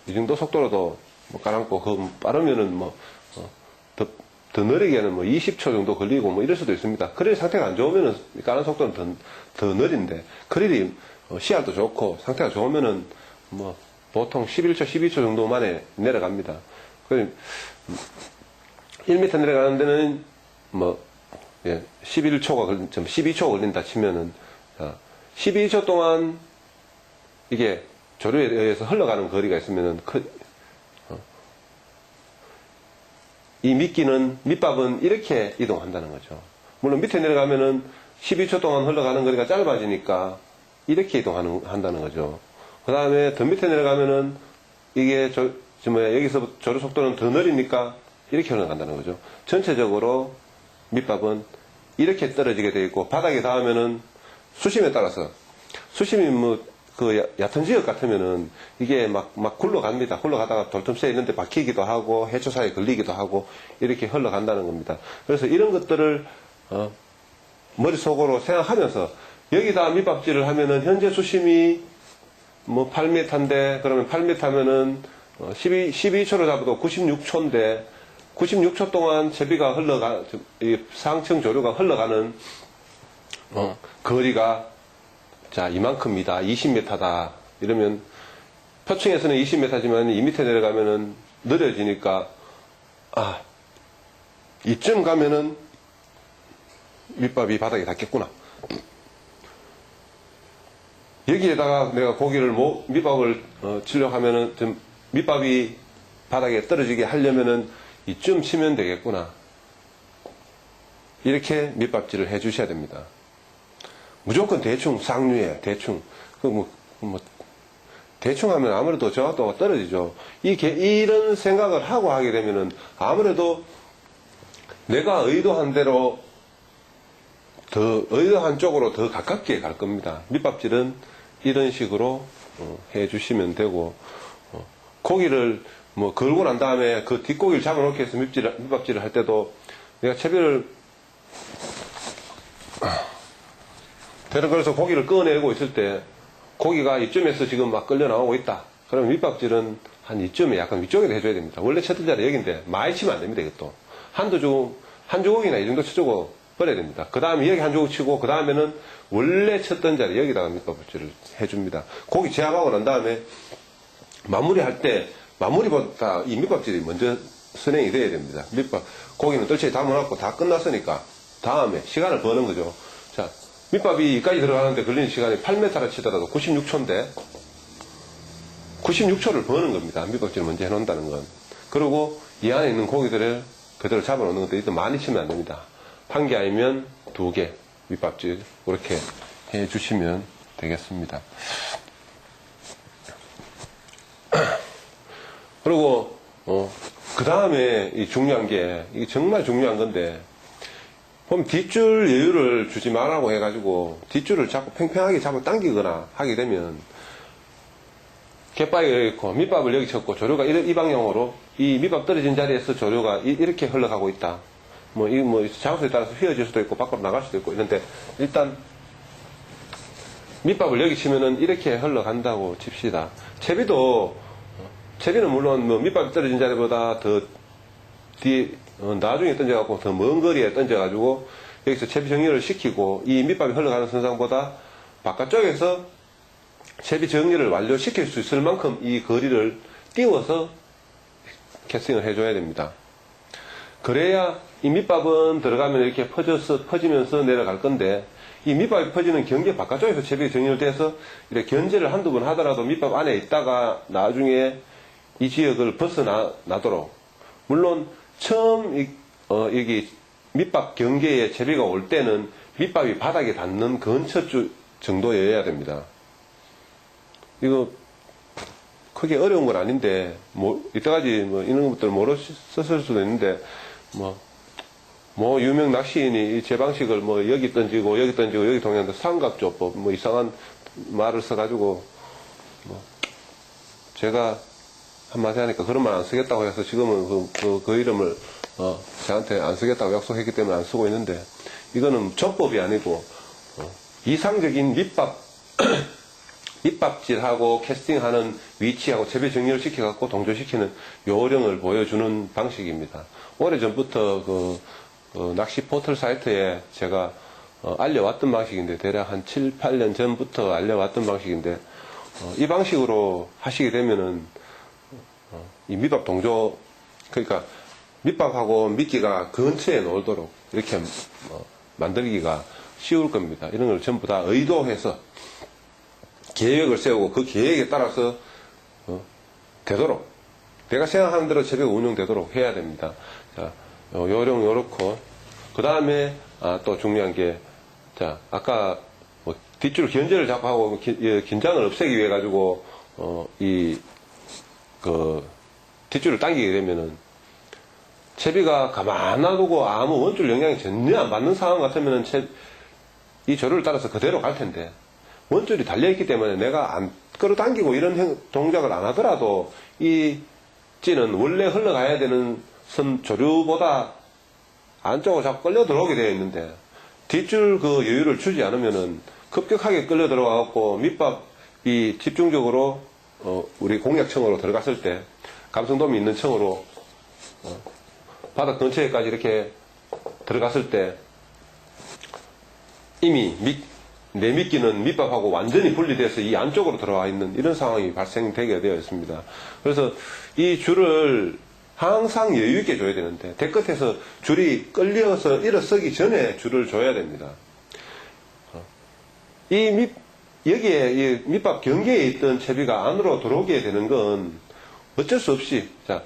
이 정도 속도로도 뭐 깔아놓고 그 빠르면은 뭐 더 느리게는 뭐 20초 정도 걸리고 뭐 이럴 수도 있습니다. 크릴 상태가 안 좋으면은 까는 속도는 더 느린데 크릴이 CR도 좋고 상태가 좋으면은 뭐 보통 11초, 12초 정도 만에 내려갑니다. 1m 내려가는 데는 뭐 12초 걸린다 치면은 12초 동안 이게 조류에 의해서 흘러가는 거리가 있으면은 이 밑밥은 이렇게 이동한다는 거죠. 물론 밑에 내려가면은 12초 동안 흘러가는 거리가 짧아지니까 이렇게 한다는 거죠. 그 다음에 더 밑에 내려가면은 이게 여기서 조류 속도는 더 느리니까 이렇게 흘러간다는 거죠. 전체적으로 밑밥은 이렇게 떨어지게 되어 있고 바닥에 닿으면은 수심에 따라서 수심이 얕은 지역 같으면은 이게 막 굴러갑니다. 굴러가다가 돌틈새에 있는데 박히기도 하고 해초 사이에 걸리기도 하고 이렇게 흘러간다는 겁니다. 그래서 이런 것들을 머릿속으로 생각하면서 여기다 밑밥질을 하면은 현재 수심이 뭐 8m인데 그러면 8m면은 12초로 잡아도 96초인데 96초 동안 제비가 상층 조류가 흘러가는 거리가 자 이만큼이다 20m다 이러면 표층에서는 20m지만 이 밑에 내려가면은 느려지니까 이쯤 가면은 밑밥이 바닥에 닿겠구나. 여기에다가 내가 밑밥을 치려고 하면은 좀 밑밥이 바닥에 떨어지게 하려면은 이쯤 치면 되겠구나. 이렇게 밑밥질을 해 주셔야 됩니다. 무조건 대충 쌍류에 대충 대충 하면 아무래도 정확도가 떨어지죠. 이런 생각을 하고 하게 되면은 아무래도 내가 의도한 대로 의도한 쪽으로 더 가깝게 갈 겁니다. 밑밥질은 이런 식으로 해 주시면 되고 고기를 걸고 난 다음에 그 뒷고기를 잡아놓기 위해서 밑밥질을 할 때도 내가 채비를 그래서 고기를 꺼내고 있을 때 고기가 이쯤에서 지금 막 끌려 나오고 있다. 그러면 밑밥질은 한 이쯤에 약간 위쪽에도 해줘야 됩니다. 원래 쳤던 자리 여기인데 많이 치면 안 됩니다. 이것도 한 주걱이나 이 정도 쳐주고 버려야 됩니다. 그 다음에 여기 한 주걱 치고 그 다음에는 원래 쳤던 자리 여기다가 밑밥질을 해줍니다. 고기 제압하고 난 다음에 마무리할 때 마무리보다 이 밑밥질이 먼저 선행이 돼야 됩니다. 고기는 뜰채에 담아놓고 다 끝났으니까 다음에 시간을 버는 거죠. 자, 밑밥이 여기까지 들어가는데 걸리는 시간이 8m라 치더라도 96초인데 96초를 버는 겁니다. 밑밥질을 먼저 해놓는다는 건. 그리고 이 안에 있는 고기들을 그대로 잡아놓는 건데 일단 많이 치면 안 됩니다. 한 개 아니면 두 개 밑밥질 그렇게 해주시면 되겠습니다. 그리고 그 다음에 이 중요한 게 이게 정말 중요한 건데 그럼 뒷줄 여유를 주지 말라고 해가지고 뒷줄을 자꾸 팽팽하게 잡아 당기거나 하게 되면 갯바위가 여기 있고 밑밥을 여기 쳤고 조류가 이 방향으로 이 밑밥 떨어진 자리에서 조류가 이렇게 흘러가고 있다. 장소에 따라서 휘어질 수도 있고 밖으로 나갈 수도 있고 이런데 일단 밑밥을 여기 치면은 이렇게 흘러간다고 칩시다. 채비는 물론 밑밥이 떨어진 자리보다 더 나중에 던져갖고 더 먼 거리에 던져가지고 여기서 채비 정리를 시키고 이 밑밥이 흘러가는 선상보다 바깥쪽에서 채비 정리를 완료시킬 수 있을 만큼 이 거리를 띄워서 캐스팅을 해줘야 됩니다. 그래야 이 밑밥은 들어가면 이렇게 퍼지면서 내려갈 건데 이 밑밥이 퍼지는 경계 바깥쪽에서 채비 정리를 돼서 이렇게 견제를 한두 번 하더라도 밑밥 안에 있다가 나중에 이 지역을 벗어나도록 물론 처음 여기 밑밥 경계에 채비가 올 때는 밑밥이 바닥에 닿는 근처 정도여야 됩니다. 이거 크게 어려운 건 아닌데 이때까지 이런 것들 모르셨을 수도 있는데 유명 낚시인이 제 방식을 여기 던지고 여기 동양도 삼각조법 이상한 말을 써가지고 제가 한마디 하니까 그런 말 안 쓰겠다고 해서 지금은 그 이름을 저한테 안 쓰겠다고 약속했기 때문에 안 쓰고 있는데, 이거는 접법이 아니고 이상적인 밑밥질하고 캐스팅하는 위치하고 재배 정렬을 시켜갖고 동조시키는 요령을 보여주는 방식입니다. 오래전부터 낚시 포털 사이트에 제가 알려왔던 방식인데, 대략 한 7, 8년 전부터 알려왔던 방식인데, 이 방식으로 하시게 되면은 이 밑밥 동조, 그러니까 밑밥하고 미끼가 근처에 놀도록 이렇게 만들기가 쉬울 겁니다. 이런 걸 전부 다 의도해서 계획을 세우고 그 계획에 따라서 되도록, 내가 생각하는 대로 재배가 운영되도록 해야 됩니다. 자, 요령 요렇고, 그 다음에 또 중요한 게, 자, 아까 뒷줄 견제를 자꾸 하고 긴장을 없애기 위해 가지고 뒷줄을 당기게 되면은 채비가 가만 놔두고 아무 원줄 영향이 전혀 안 받는 상황 같으면은 이 조류를 따라서 그대로 갈 텐데, 원줄이 달려있기 때문에 내가 안 끌어당기고 이런 동작을 안 하더라도 이 찌는 원래 흘러가야 되는 조류보다 안쪽으로 자꾸 끌려 들어오게 되어 있는데, 뒷줄 그 여유를 주지 않으면은 급격하게 끌려 들어가고 밑밥이 집중적으로 우리 공략청으로 들어갔을 때, 감성돔이 있는 청으로 바닥 근처에까지 이렇게 들어갔을 때 이미 내 미끼는 밑밥하고 완전히 분리돼서 이 안쪽으로 들어와 있는 이런 상황이 발생되게 되어 있습니다. 그래서 이 줄을 항상 여유 있게 줘야 되는데, 대끝에서 줄이 끌려서 일어서기 전에 줄을 줘야 됩니다. 여기에 이 밑밥 경계에 있던 채비가 안으로 들어오게 되는 건 어쩔 수 없이, 자,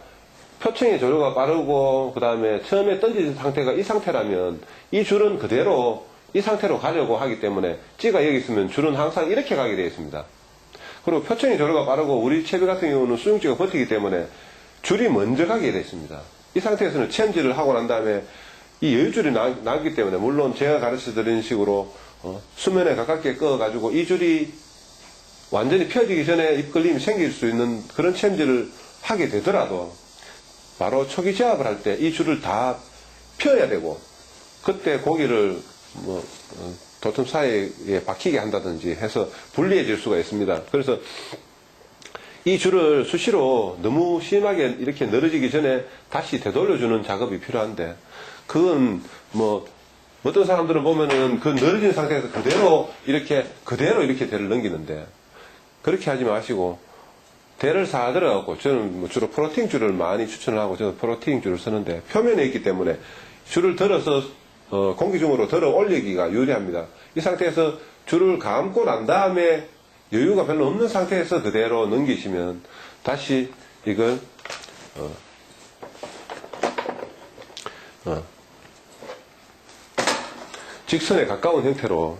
표층의 조류가 빠르고 그 다음에 처음에 던진 상태가 이 상태라면 이 줄은 그대로 이 상태로 가려고 하기 때문에, 찌가 여기 있으면 줄은 항상 이렇게 가게 되어 있습니다. 그리고 표층의 조류가 빠르고 우리 채비 같은 경우는 수중찌가 버티기 때문에 줄이 먼저 가게 되어 있습니다. 이 상태에서는 체험질을 하고 난 다음에 이 여유줄이 나기 때문에, 물론 제가 가르쳐 드린 식으로 수면에 가깝게 꺼가지고 이 줄이 완전히 펴지기 전에 입걸림이 생길 수 있는 그런 체험질을 하게 되더라도, 바로 초기 제압을 할 때 이 줄을 다 펴야 되고, 그때 고기를 도톰 사이에 박히게 한다든지 해서 불리해질 수가 있습니다. 그래서 이 줄을 수시로 너무 심하게 이렇게 늘어지기 전에 다시 되돌려주는 작업이 필요한데, 그건 어떤 사람들은 보면은 그 늘어진 상태에서 그대로 이렇게 대를 넘기는데, 그렇게 하지 마시고 대를 사 들어가고, 저는 주로 프로팅 줄을 많이 추천을 하고, 저는 프로팅 줄을 쓰는데, 표면에 있기 때문에 줄을 들어서 공기 중으로 들어 올리기가 유리합니다. 이 상태에서 줄을 감고 난 다음에 여유가 별로 없는 상태에서 그대로 넘기시면 다시 이걸 직선에 가까운 형태로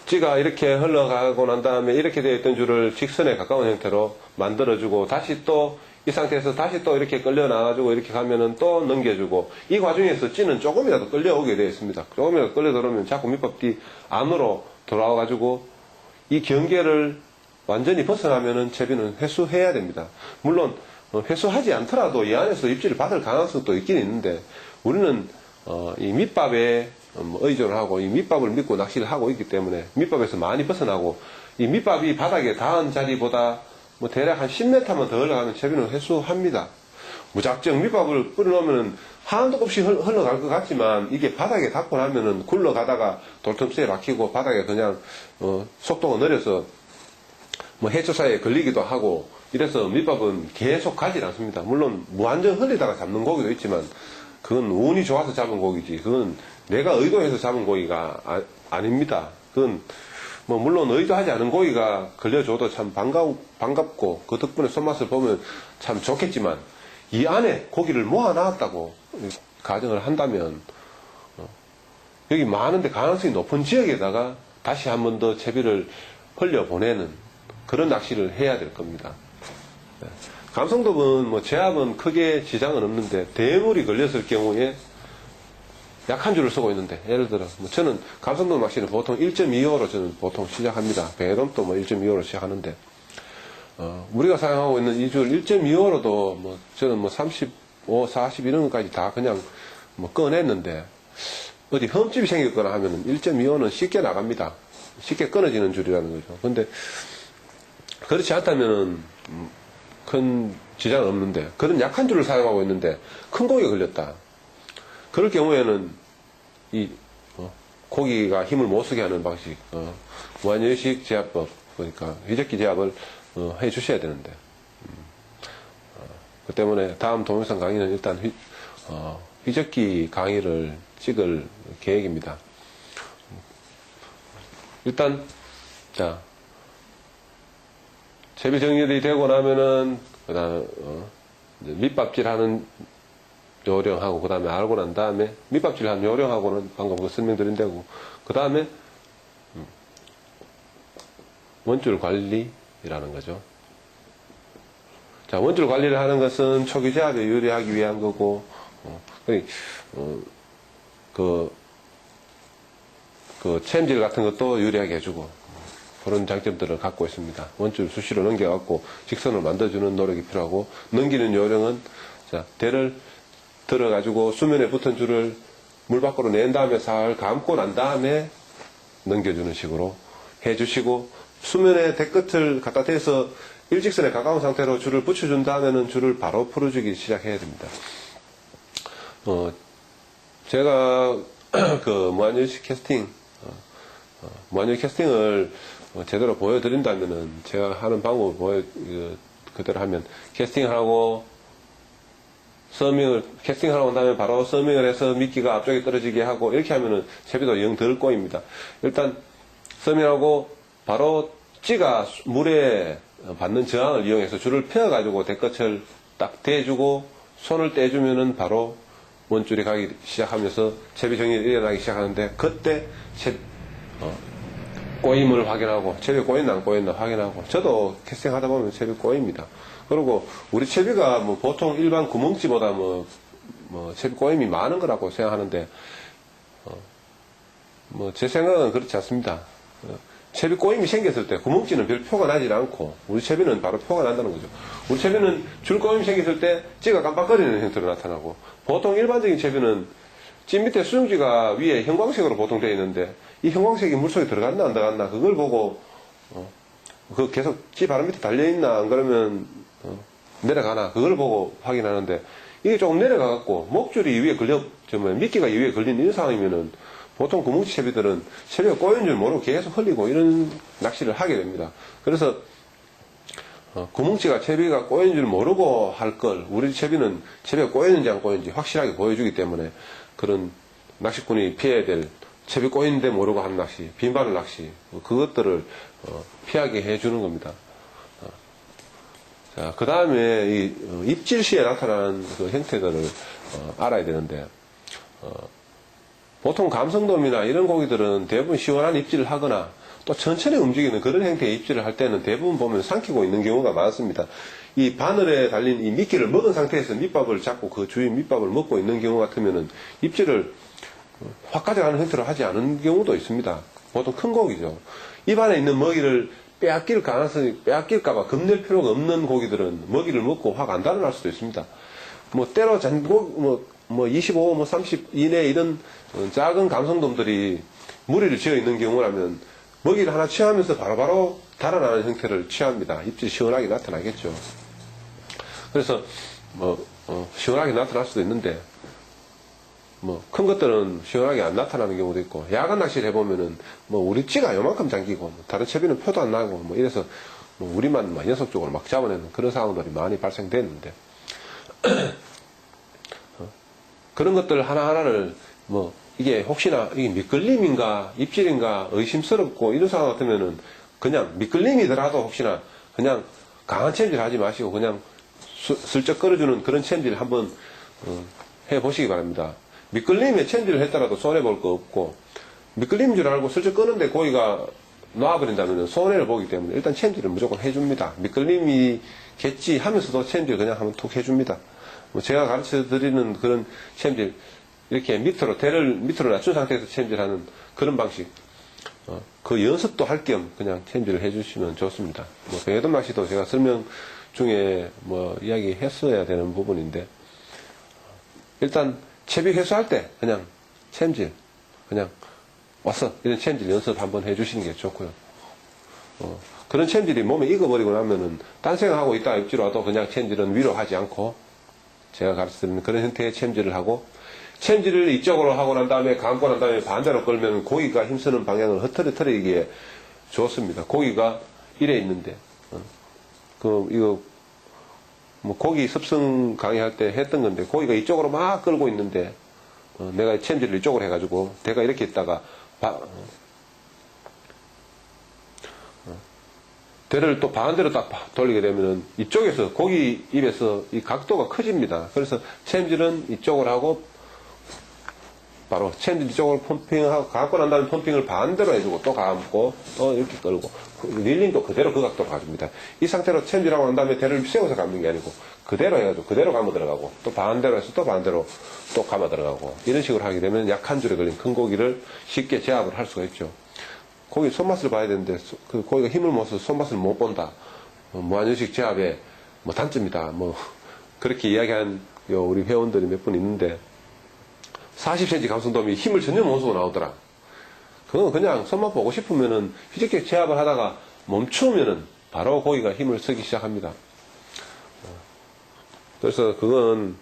찌가 이렇게 흘러가고 난 다음에 이렇게 되어 있던 줄을 직선에 가까운 형태로 만들어주고, 다시 또 이 상태에서 다시 또 이렇게 끌려 나가지고 이렇게 가면은 또 넘겨주고, 이 과정에서 찌는 조금이라도 끌려오게 되어 있습니다. 조금이라도 끌려 들어오면 자꾸 밑밥 뒤 안으로 돌아와가지고 이 경계를 완전히 벗어나면은 채비는 회수해야 됩니다. 물론 회수하지 않더라도 이 안에서 입질을 받을 가능성도 있긴 있는데, 우리는 이 밑밥에 의존을 하고 이 밑밥을 믿고 낚시를 하고 있기 때문에 밑밥에서 많이 벗어나고, 이 밑밥이 바닥에 닿은 자리보다 대략 한 10m만 더 올라가면 채비는 회수합니다. 무작정 밑밥을 뿌려놓으면 한도 없이 흘러갈 것 같지만, 이게 바닥에 닿고 나면은 굴러가다가 돌틈새에 박히고 바닥에 그냥 속도가 느려서 해초 사이에 걸리기도 하고, 이래서 밑밥은 계속 가지 않습니다. 물론 무한정 흘리다가 잡는 고기도 있지만, 그건 운이 좋아서 잡은 고기지, 그건 내가 의도해서 잡은 고기가 아닙니다. 그건 물론 의도하지 않은 고기가 걸려줘도 참 반갑고 그 덕분에 손맛을 보면 참 좋겠지만, 이 안에 고기를 모아놨다고 가정을 한다면 여기 많은데 가능성이 높은 지역에다가 다시 한 번 더 채비를 흘려보내는 그런 낚시를 해야 될 겁니다. 감성돔은 제압은 크게 지장은 없는데, 대물이 걸렸을 경우에 약한 줄을 쓰고 있는데, 예를 들어, 뭐 저는 감성돔 낚시는 보통 1.25로 저는 보통 시작합니다. 뱅에돔도 뭐 1.25로 시작하는데, 우리가 사용하고 있는 이 줄 1.25로도 뭐 저는 뭐 35, 40 이런 것까지 다 그냥 뭐 꺼냈는데, 어디 흠집이 생겼거나 하면은 1.25는 쉽게 나갑니다. 쉽게 끊어지는 줄이라는 거죠. 근데 그렇지 않다면은 큰 지장은 없는데, 그런 약한 줄을 사용하고 있는데 큰 고기가 걸렸다. 그럴 경우에는 이 고기가 힘을 못 쓰게 하는 방식, 무한여식 제압법, 그러니까 휘젓기 제압을 해 주셔야 되는데, 그 때문에 다음 동영상 강의는 일단 휘젓기 강의를 찍을 계획입니다. 일단 자, 채비 정렬이 되고 나면은 그다음에 밑밥질하는 요령하고, 그 다음에 알고 난 다음에 밑밥질하는 요령하고는 방금 설명드린 대로, 그 다음에 원줄 관리라는 거죠. 자, 원줄 관리를 하는 것은 초기 제압에 유리하기 위한 거고, 그 챔질 같은 것도 유리하게 해주고, 그런 장점들을 갖고 있습니다. 원줄 수시로 넘겨갖고 직선을 만들어주는 노력이 필요하고, 넘기는 요령은, 자, 대를 들어가지고 수면에 붙은 줄을 물 밖으로 낸 다음에 살 감고 난 다음에 넘겨주는 식으로 해주시고, 수면에 대끝을 갖다 대서 일직선에 가까운 상태로 줄을 붙여준 다음에는 줄을 바로 풀어주기 시작해야 됩니다. 제가 그 무한여식 캐스팅, 무한여식 캐스팅을 제대로 보여드린다면은, 제가 하는 방법을 그대로 하면, 캐스팅하고 캐스팅하고 난 다음에 바로 서밍을 해서 미끼가 앞쪽에 떨어지게 하고, 이렇게 하면은 채비도 영 덜 꼬입니다. 일단 서밍하고 바로 찌가 물에 받는 저항을 이용해서 줄을 펴가지고 대끝을 딱 대주고 손을 떼주면은 바로 원줄이 가기 시작하면서 채비 정렬이 일어나기 시작하는데, 그때 꼬임을 확인하고, 채비 꼬였나 안 꼬였나 확인하고, 저도 캐스팅 하다 보면 채비 꼬입니다. 그리고 우리 채비가 뭐 보통 일반 구멍찌보다 뭐 채비 꼬임이 많은 거라고 생각하는데, 제 생각은 그렇지 않습니다. 채비 꼬임이 생겼을 때 구멍찌는 별 표가 나지 않고, 우리 채비는 바로 표가 난다는 거죠. 우리 채비는 줄 꼬임이 생겼을 때 찌가 깜빡거리는 형태로 나타나고, 보통 일반적인 채비는 찌 밑에 수증기가 위에 형광색으로 보통 되어 있는데, 이 형광색이 물속에 들어갔나 안 들어갔나 그걸 보고 그 계속 찌 바로 밑에 달려있나 안 그러면 내려가나 그걸 보고 확인하는데, 이게 조금 내려가갖고 목줄이 위에 미끼가 위에 걸린 이런 상황이면은 보통 구멍치 채비들은 채비가 꼬인 줄 모르고 계속 흘리고 이런 낚시를 하게 됩니다. 그래서 구멍치가 채비가 꼬인 줄 모르고 할 걸, 우리 채비는 채비가 꼬였는지 안 꼬였는지 확실하게 보여주기 때문에, 그런 낚시꾼이 피해야 될 채비 꼬이는데 모르고 하는 낚시, 빈바늘 낚시, 그것들을 피하게 해주는 겁니다. 자, 그 다음에 이 입질 시에 나타나는 그 형태들을 알아야 되는데, 보통 감성돔이나 이런 고기들은 대부분 시원한 입질을 하거나 또 천천히 움직이는 그런 형태의 입질을 할 때는 대부분 보면 삼키고 있는 경우가 많습니다. 이 바늘에 달린 이 미끼를 먹은 상태에서 밑밥을 잡고 그 주위 밑밥을 먹고 있는 경우 같으면은 입질을 확 가져가는 형태로 하지 않은 경우도 있습니다. 보통 큰 고기죠. 입 안에 있는 먹이를 빼앗길까봐 겁낼 필요가 없는 고기들은 먹이를 먹고 확 안 달아날 수도 있습니다. 때로 25, 30 이내 이런 작은 감성돔들이 무리를 지어 있는 경우라면 먹이를 하나 취하면서 바로바로 달아나는 형태를 취합니다. 입질이 시원하게 나타나겠죠. 그래서 시원하게 나타날 수도 있는데, 큰 것들은 시원하게 안 나타나는 경우도 있고, 야간 낚시를 해보면은 우리 찌가 요만큼 잠기고 다른 채비는 표도 안 나고 이래서 우리만 연속적으로 막 잡아내는 그런 상황들이 많이 발생됐는데, 그런 것들 하나하나를 이게 혹시나 이게 미끌림인가 입질인가 의심스럽고 이런 상황 같으면은 그냥 미끌림이더라도 혹시나 그냥 강한 챔질 하지 마시고 그냥 슬쩍 끌어주는 그런 챔질 한번 해보시기 바랍니다. 미끌림에 챔질을 했더라도 손해볼 거 없고, 미끌림인 줄 알고 슬쩍 끄는데 고기가 놔버린다면 손해를 보기 때문에 일단 챔질을 무조건 해줍니다. 미끌림이겠지 하면서도 챔질 그냥 한번 툭 해줍니다. 제가 가르쳐 드리는 그런 챔질, 이렇게 대를 밑으로 낮춘 상태에서 챔질하는 그런 방식. 그 연습도 할 겸 그냥 챔질을 해주시면 좋습니다. 뭐, 배회돈 낚시도 제가 설명 중에 뭐, 이야기 했어야 되는 부분인데, 일단, 채비 회수할 때 그냥 챔질, 그냥 와서 이런 챔질 연습 한번 해주시는 게 좋고요. 그런 챔질이 몸에 익어버리고 나면은, 딴 생각하고 있다 입지라도 그냥 챔질은 위로 하지 않고, 제가 가르치는 그런 형태의 챔질을 하고, 챔질을 이쪽으로 하고 난 다음에 감고 난 다음에 반대로 끌면 고기가 힘쓰는 방향을 흐트러뜨리기에 좋습니다. 고기가 이래 있는데, 이거, 뭐 고기 습성 강의할 때 했던 건데, 고기가 이쪽으로 막 끌고 있는데, 내가 챔질을 이쪽으로 해가지고, 대가 이렇게 있다가, 대를 또 반대로 딱 돌리게 되면은 이쪽에서 고기 입에서 이 각도가 커집니다. 그래서 챔질은 이쪽으로 하고 바로 챔질 이쪽으로 펌핑하고 감고 난 다음에 펌핑을 반대로 해주고 또 감고 또 이렇게 끌고 릴링도 그대로 그 각도로 가줍니다. 이 상태로 챔질하고 난 다음에 대를 세워서 감는 게 아니고 그대로 해가지고 그대로 감아 들어가고 또 반대로 해서 또 반대로 또 감아 들어가고 이런 식으로 하게 되면 약한 줄에 걸린 큰 고기를 쉽게 제압을 할 수가 있죠. 고기 손맛을 봐야 되는데 그 고기가 힘을 못 써서 손맛을 못 본다. 무한연식 제압의 뭐 단점이다. 뭐 그렇게 이야기한 우리 회원들이 몇 분 있는데 40cm 감성돔이 힘을 전혀 못 쓰고 나오더라. 그건 그냥 손맛 보고 싶으면은 휘적게 제압을 하다가 멈추면은 바로 고기가 힘을 쓰기 시작합니다. 그래서 그건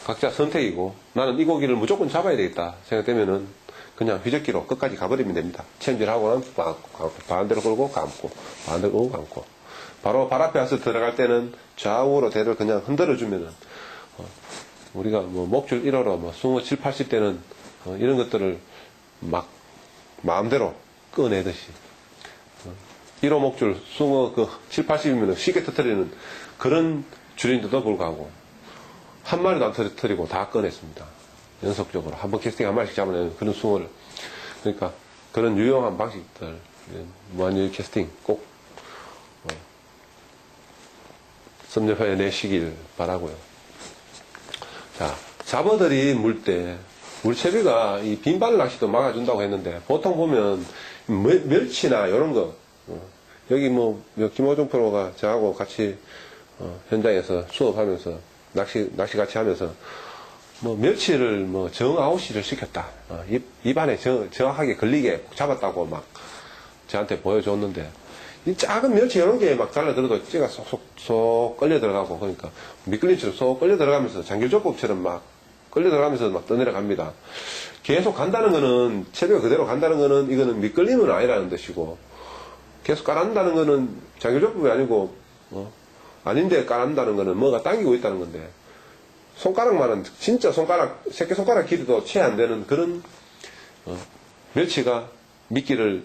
각자 선택이고 나는 이 고기를 무조건 잡아야 되겠다 생각되면은 그냥 휘적기로 끝까지 가버리면 됩니다. 챔질하고는 반대로 끌고 감고 반대로 끌고 감고 바로 발 앞에 와서 들어갈 때는 좌우로 대를 그냥 흔들어주면은 우리가 뭐 목줄 1호로 뭐 숭어 7, 80대는 이런 것들을 막 마음대로 꺼내듯이 1호 목줄 숭어 그 7, 80이면 쉽게 터뜨리는 그런 줄인데도 불구하고 한 마리도 안 터뜨리고 다 꺼냈습니다. 연속적으로 한번 캐스팅 한 마리씩 잡아내는 그런 숭어를 그러니까 그런 유용한 방식들 무한유리 캐스팅 꼭 섭렵해 내시길 바라고요. 자, 잡어들이 물 때 물채비가 이 빈발 낚시도 막아준다고 했는데 보통 보면 멸치나 이런 거 여기 뭐 김호중 프로가 저하고 같이 현장에서 수업하면서 낚시 같이 하면서 뭐 멸치를 뭐 정아웃시를 시켰다. 입안에 정확하게 걸리게 잡았다고 막 저한테 보여줬는데 이 작은 멸치 이런 게 막 잘라들어도 찌가 쏙쏙 끌려 들어가고 그러니까 미끌림처럼 쏙 끌려 들어가면서 장길조법처럼 막 끌려 들어가면서 막 떠내려갑니다. 계속 간다는 거는 채비가 그대로 간다는 거는 이거는 미끌림은 아니라는 뜻이고 계속 깔아난다는 거는 장길조법이 아니고 아닌데 깔아난다는 거는 뭐가 당기고 있다는 건데 손가락만은 진짜 손가락 새끼손가락 길이도 채 안 되는 그런 멸치가 미끼를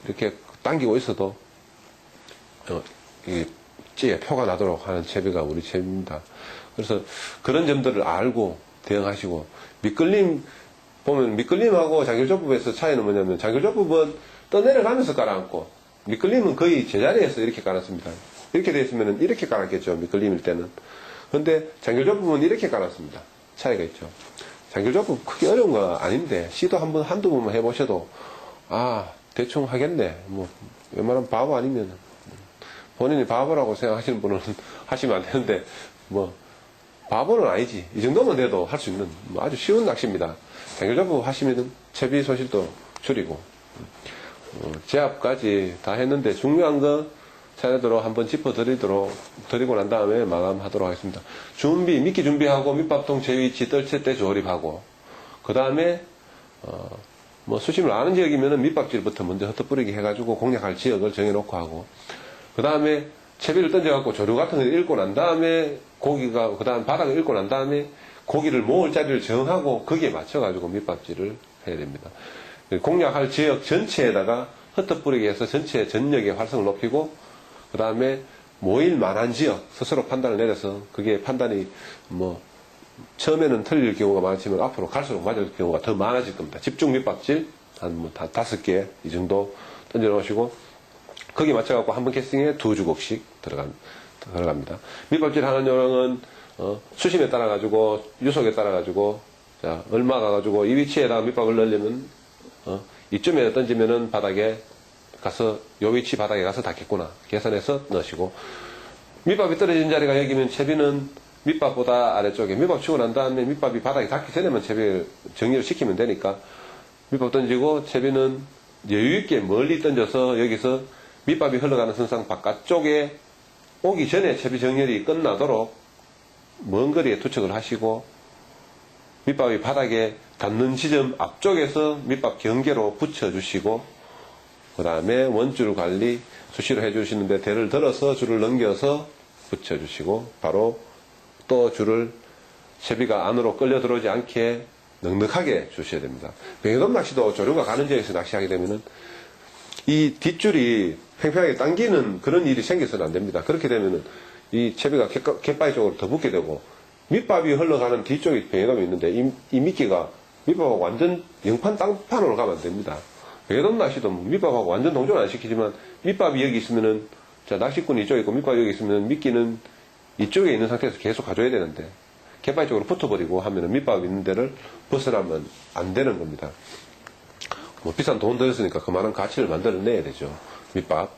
이렇게 당기고 있어도 이 찌에 표가 나도록 하는 채비가 우리 채비입니다. 그래서 그런 점들을 알고 대응하시고 미끌림 보면 미끌림하고 장길조법에서 차이는 뭐냐면 장길조법은 떠내려가면서 깔아앉고 미끌림은 거의 제자리에서 이렇게 깔았습니다. 이렇게 되어 있으면 이렇게 깔았겠죠. 미끌림일 때는. 근데 장길조법은 이렇게 깔았습니다. 차이가 있죠. 장길조법 크게 어려운 거 아닌데 시도 한두 번만 해보셔도 대충 하겠네. 뭐 웬만하면 바보 아니면 본인이 바보라고 생각하시는 분은 하시면 안 되는데 뭐 바보는 아니지. 이 정도만 돼도 할 수 있는 아주 쉬운 낚시입니다. 장길조법 하시면 채비 소실도 줄이고 제압까지 다 했는데 중요한 건 차례대로 한번 짚어드리고 난 다음에 마감하도록 하겠습니다. 미끼 준비하고 밑밥통 제위치 뜰채 때 조립하고 그 다음에 뭐 수심을 아는 지역이면은 밑밥질부터 먼저 흩어뿌리기 해가지고 공략할 지역을 정해놓고 하고 그 다음에 채비를 던져갖고 조류 같은 걸 읽고 난 다음에 고기가 그 다음 바닥을 읽고 난 다음에 고기를 모을 자리를 정하고 거기에 맞춰가지고 밑밥질을 해야 됩니다. 공략할 지역 전체에다가 흩어뿌리기 해서 전체 전역의 활성을 높이고 그 다음에 모일 만한 지역 스스로 판단을 내려서 그게 판단이 뭐 처음에는 틀릴 경우가 많지만 앞으로 갈수록 맞을 경우가 더 많아질 겁니다. 집중 밑밥질 한 뭐 5개 이 정도 던져 놓으시고 거기에 맞춰갖고 한 번 캐스팅에 2주걱씩 들어갑니다. 밑밥질 하는 요령은 수심에 따라 가지고 유속에 따라 가지고 자, 얼마 가가지고 이 위치에다가 밑밥을 넣으려면, 이쯤에 던지면은 바닥에 가서, 요 위치 바닥에 가서 닿겠구나. 계산해서 넣으시고, 밑밥이 떨어진 자리가 여기면 채비는 밑밥보다 아래쪽에, 밑밥 치고 난 다음에 밑밥이 바닥에 닿기 전에만 채비를 정리를 시키면 되니까, 밑밥 던지고 채비는 여유있게 멀리 던져서 여기서 밑밥이 흘러가는 선상 바깥쪽에 오기 전에 채비 정렬이 끝나도록 먼 거리에 투척을 하시고, 밑밥이 바닥에 닿는 지점 앞쪽에서 밑밥 경계로 붙여주시고, 그 다음에 원줄 관리 수시로 해주시는데 대를 들어서 줄을 넘겨서 붙여주시고, 바로 또 줄을 채비가 안으로 끌려 들어오지 않게 넉넉하게 주셔야 됩니다. 뱅에돔 낚시도 조류가 가는 지역에서 낚시하게 되면은 이 뒷줄이 팽팽하게 당기는 그런 일이 생겨서는 안 됩니다. 그렇게 되면은 이 채비가 갯바위 쪽으로 더 붙게 되고, 밑밥이 흘러가는 뒤쪽에 뱅에돔이 있는데 이 미끼가 밑밥하고 완전 영판 땅판으로 가면 안 됩니다. 뱅에돔 낚시도 밑밥하고 완전 동조는 안 시키지만, 밑밥이 여기 있으면은, 자, 낚시꾼이 이쪽에 있고 밑밥이 여기 있으면 미끼는 이쪽에 있는 상태에서 계속 가져야 되는데, 갯바위 쪽으로 붙어버리고 하면은 밑밥이 있는 데를 벗어나면 안 되는 겁니다. 뭐 비싼 돈 들였으니까 그만한 가치를 만들어내야 되죠. 밑밥.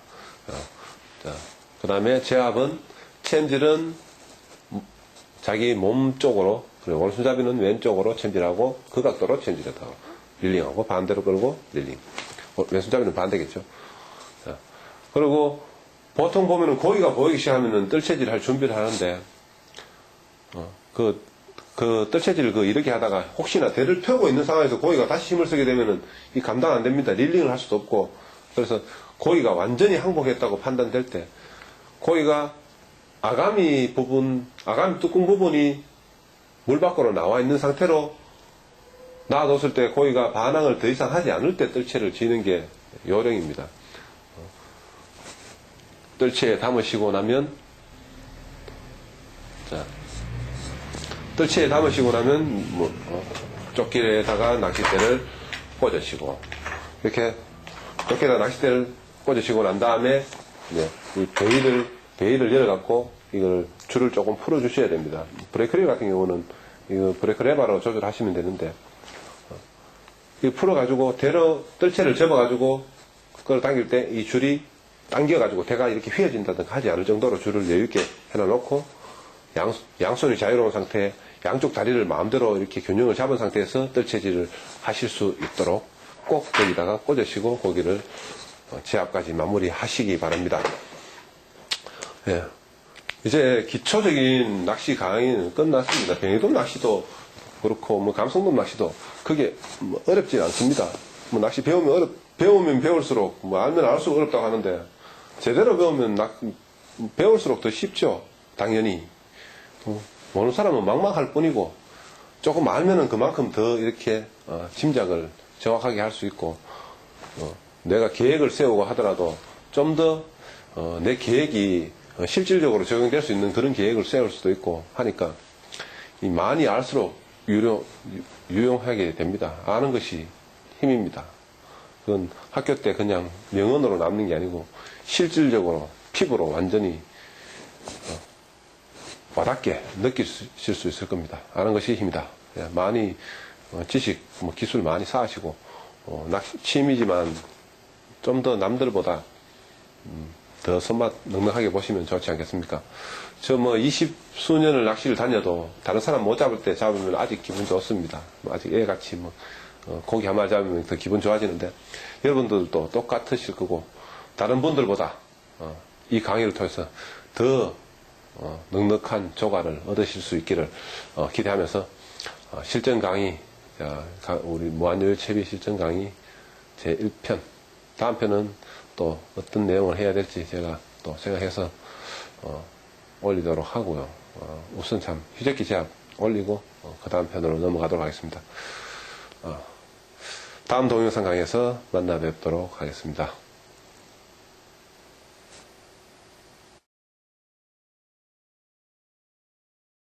자, 그 다음에 제압은, 챔질은 자기 몸 쪽으로, 그리고 오른손잡이는 왼쪽으로 챔질하고, 그 각도로 챔질하고, 릴링하고, 반대로 끌고, 릴링. 왼손잡이는 반대겠죠. 자, 그리고 보통 보면은 고기가 보이기 시작하면은 뜰채질 할 준비를 하는데, 뜰채질 이렇게 하다가 혹시나 대를 펴고 있는 상황에서 고기가 다시 힘을 쓰게 되면은 이 감당 안 됩니다. 릴링을 할 수도 없고, 그래서 고기가 완전히 항복했다고 판단될 때, 고기가 아가미 뚜껑 부분이 물 밖으로 나와 있는 상태로 놔뒀을 때 고기가 반항을 더 이상 하지 않을 때 뜰채를 지는 게 요령입니다. 뜰채에 담으시고 나면, 자, 뜰채에 담으시고 나면, 조끼에다가 낚싯대를 꽂으시고, 이렇게, 조끼에다 낚싯대를 꽂으시고 난 다음에, 이 베일을 열어갖고, 이걸 줄을 조금 풀어주셔야 됩니다. 브레이크 레버 같은 경우는, 이거 브레이크 레버로 조절하시면 되는데, 이 풀어가지고, 뜰채를 접어가지고, 그걸 당길 때 이 줄이 당겨가지고 대가 이렇게 휘어진다든가 하지 않을 정도로 줄을 여유있게 해놔놓고, 양손이 자유로운 상태에 양쪽 다리를 마음대로 이렇게 균형을 잡은 상태에서 뜰채질을 하실 수 있도록 꼭 거기다가 꽂으시고 고기를 제압까지 마무리 하시기 바랍니다. 예. 이제 기초적인 낚시 강의는 끝났습니다. 뱅에돔 낚시도 그렇고, 감성돔 낚시도 그게 어렵지 않습니다. 낚시 배우면 배울수록, 알면 알수록 어렵다고 하는데, 제대로 배우면 배울수록 더 쉽죠. 당연히. 모르는 사람은 막막할 뿐이고, 조금 알면은 그만큼 더 이렇게 짐작을 정확하게 할 수 있고, 내가 계획을 세우고 하더라도 좀 더 내 계획이 실질적으로 적용될 수 있는 그런 계획을 세울 수도 있고 하니까, 많이 알수록 유용하게 됩니다. 아는 것이 힘입니다. 그건 학교 때 그냥 명언으로 남는 게 아니고 실질적으로 피부로 완전히 와닿게 느끼실 수 있을 겁니다. 아는 것이 힘이다. 많이 지식, 기술 많이 쌓으시고, 취미지만 좀 더 남들보다 더 손맛 넉넉하게 보시면 좋지 않겠습니까? 저 20수년을 낚시를 다녀도 다른 사람 못 잡을 때 잡으면 아직 기분 좋습니다. 아직 애같이 고기 한 마리 잡으면 더 기분 좋아지는데, 여러분들도 똑같으실 거고, 다른 분들보다 이 강의를 통해서 더 넉넉한 조과를 얻으실 수 있기를 기대하면서, 실전 강의, 우리 무한요일 채비 실전 강의 제1편, 다음 편은 또 어떤 내용을 해야 될지 제가 또 생각해서 올리도록 하고요. 우선 휘젓기 제압 올리고 그 다음 편으로 넘어가도록 하겠습니다. 다음 동영상 강의에서 만나 뵙도록 하겠습니다.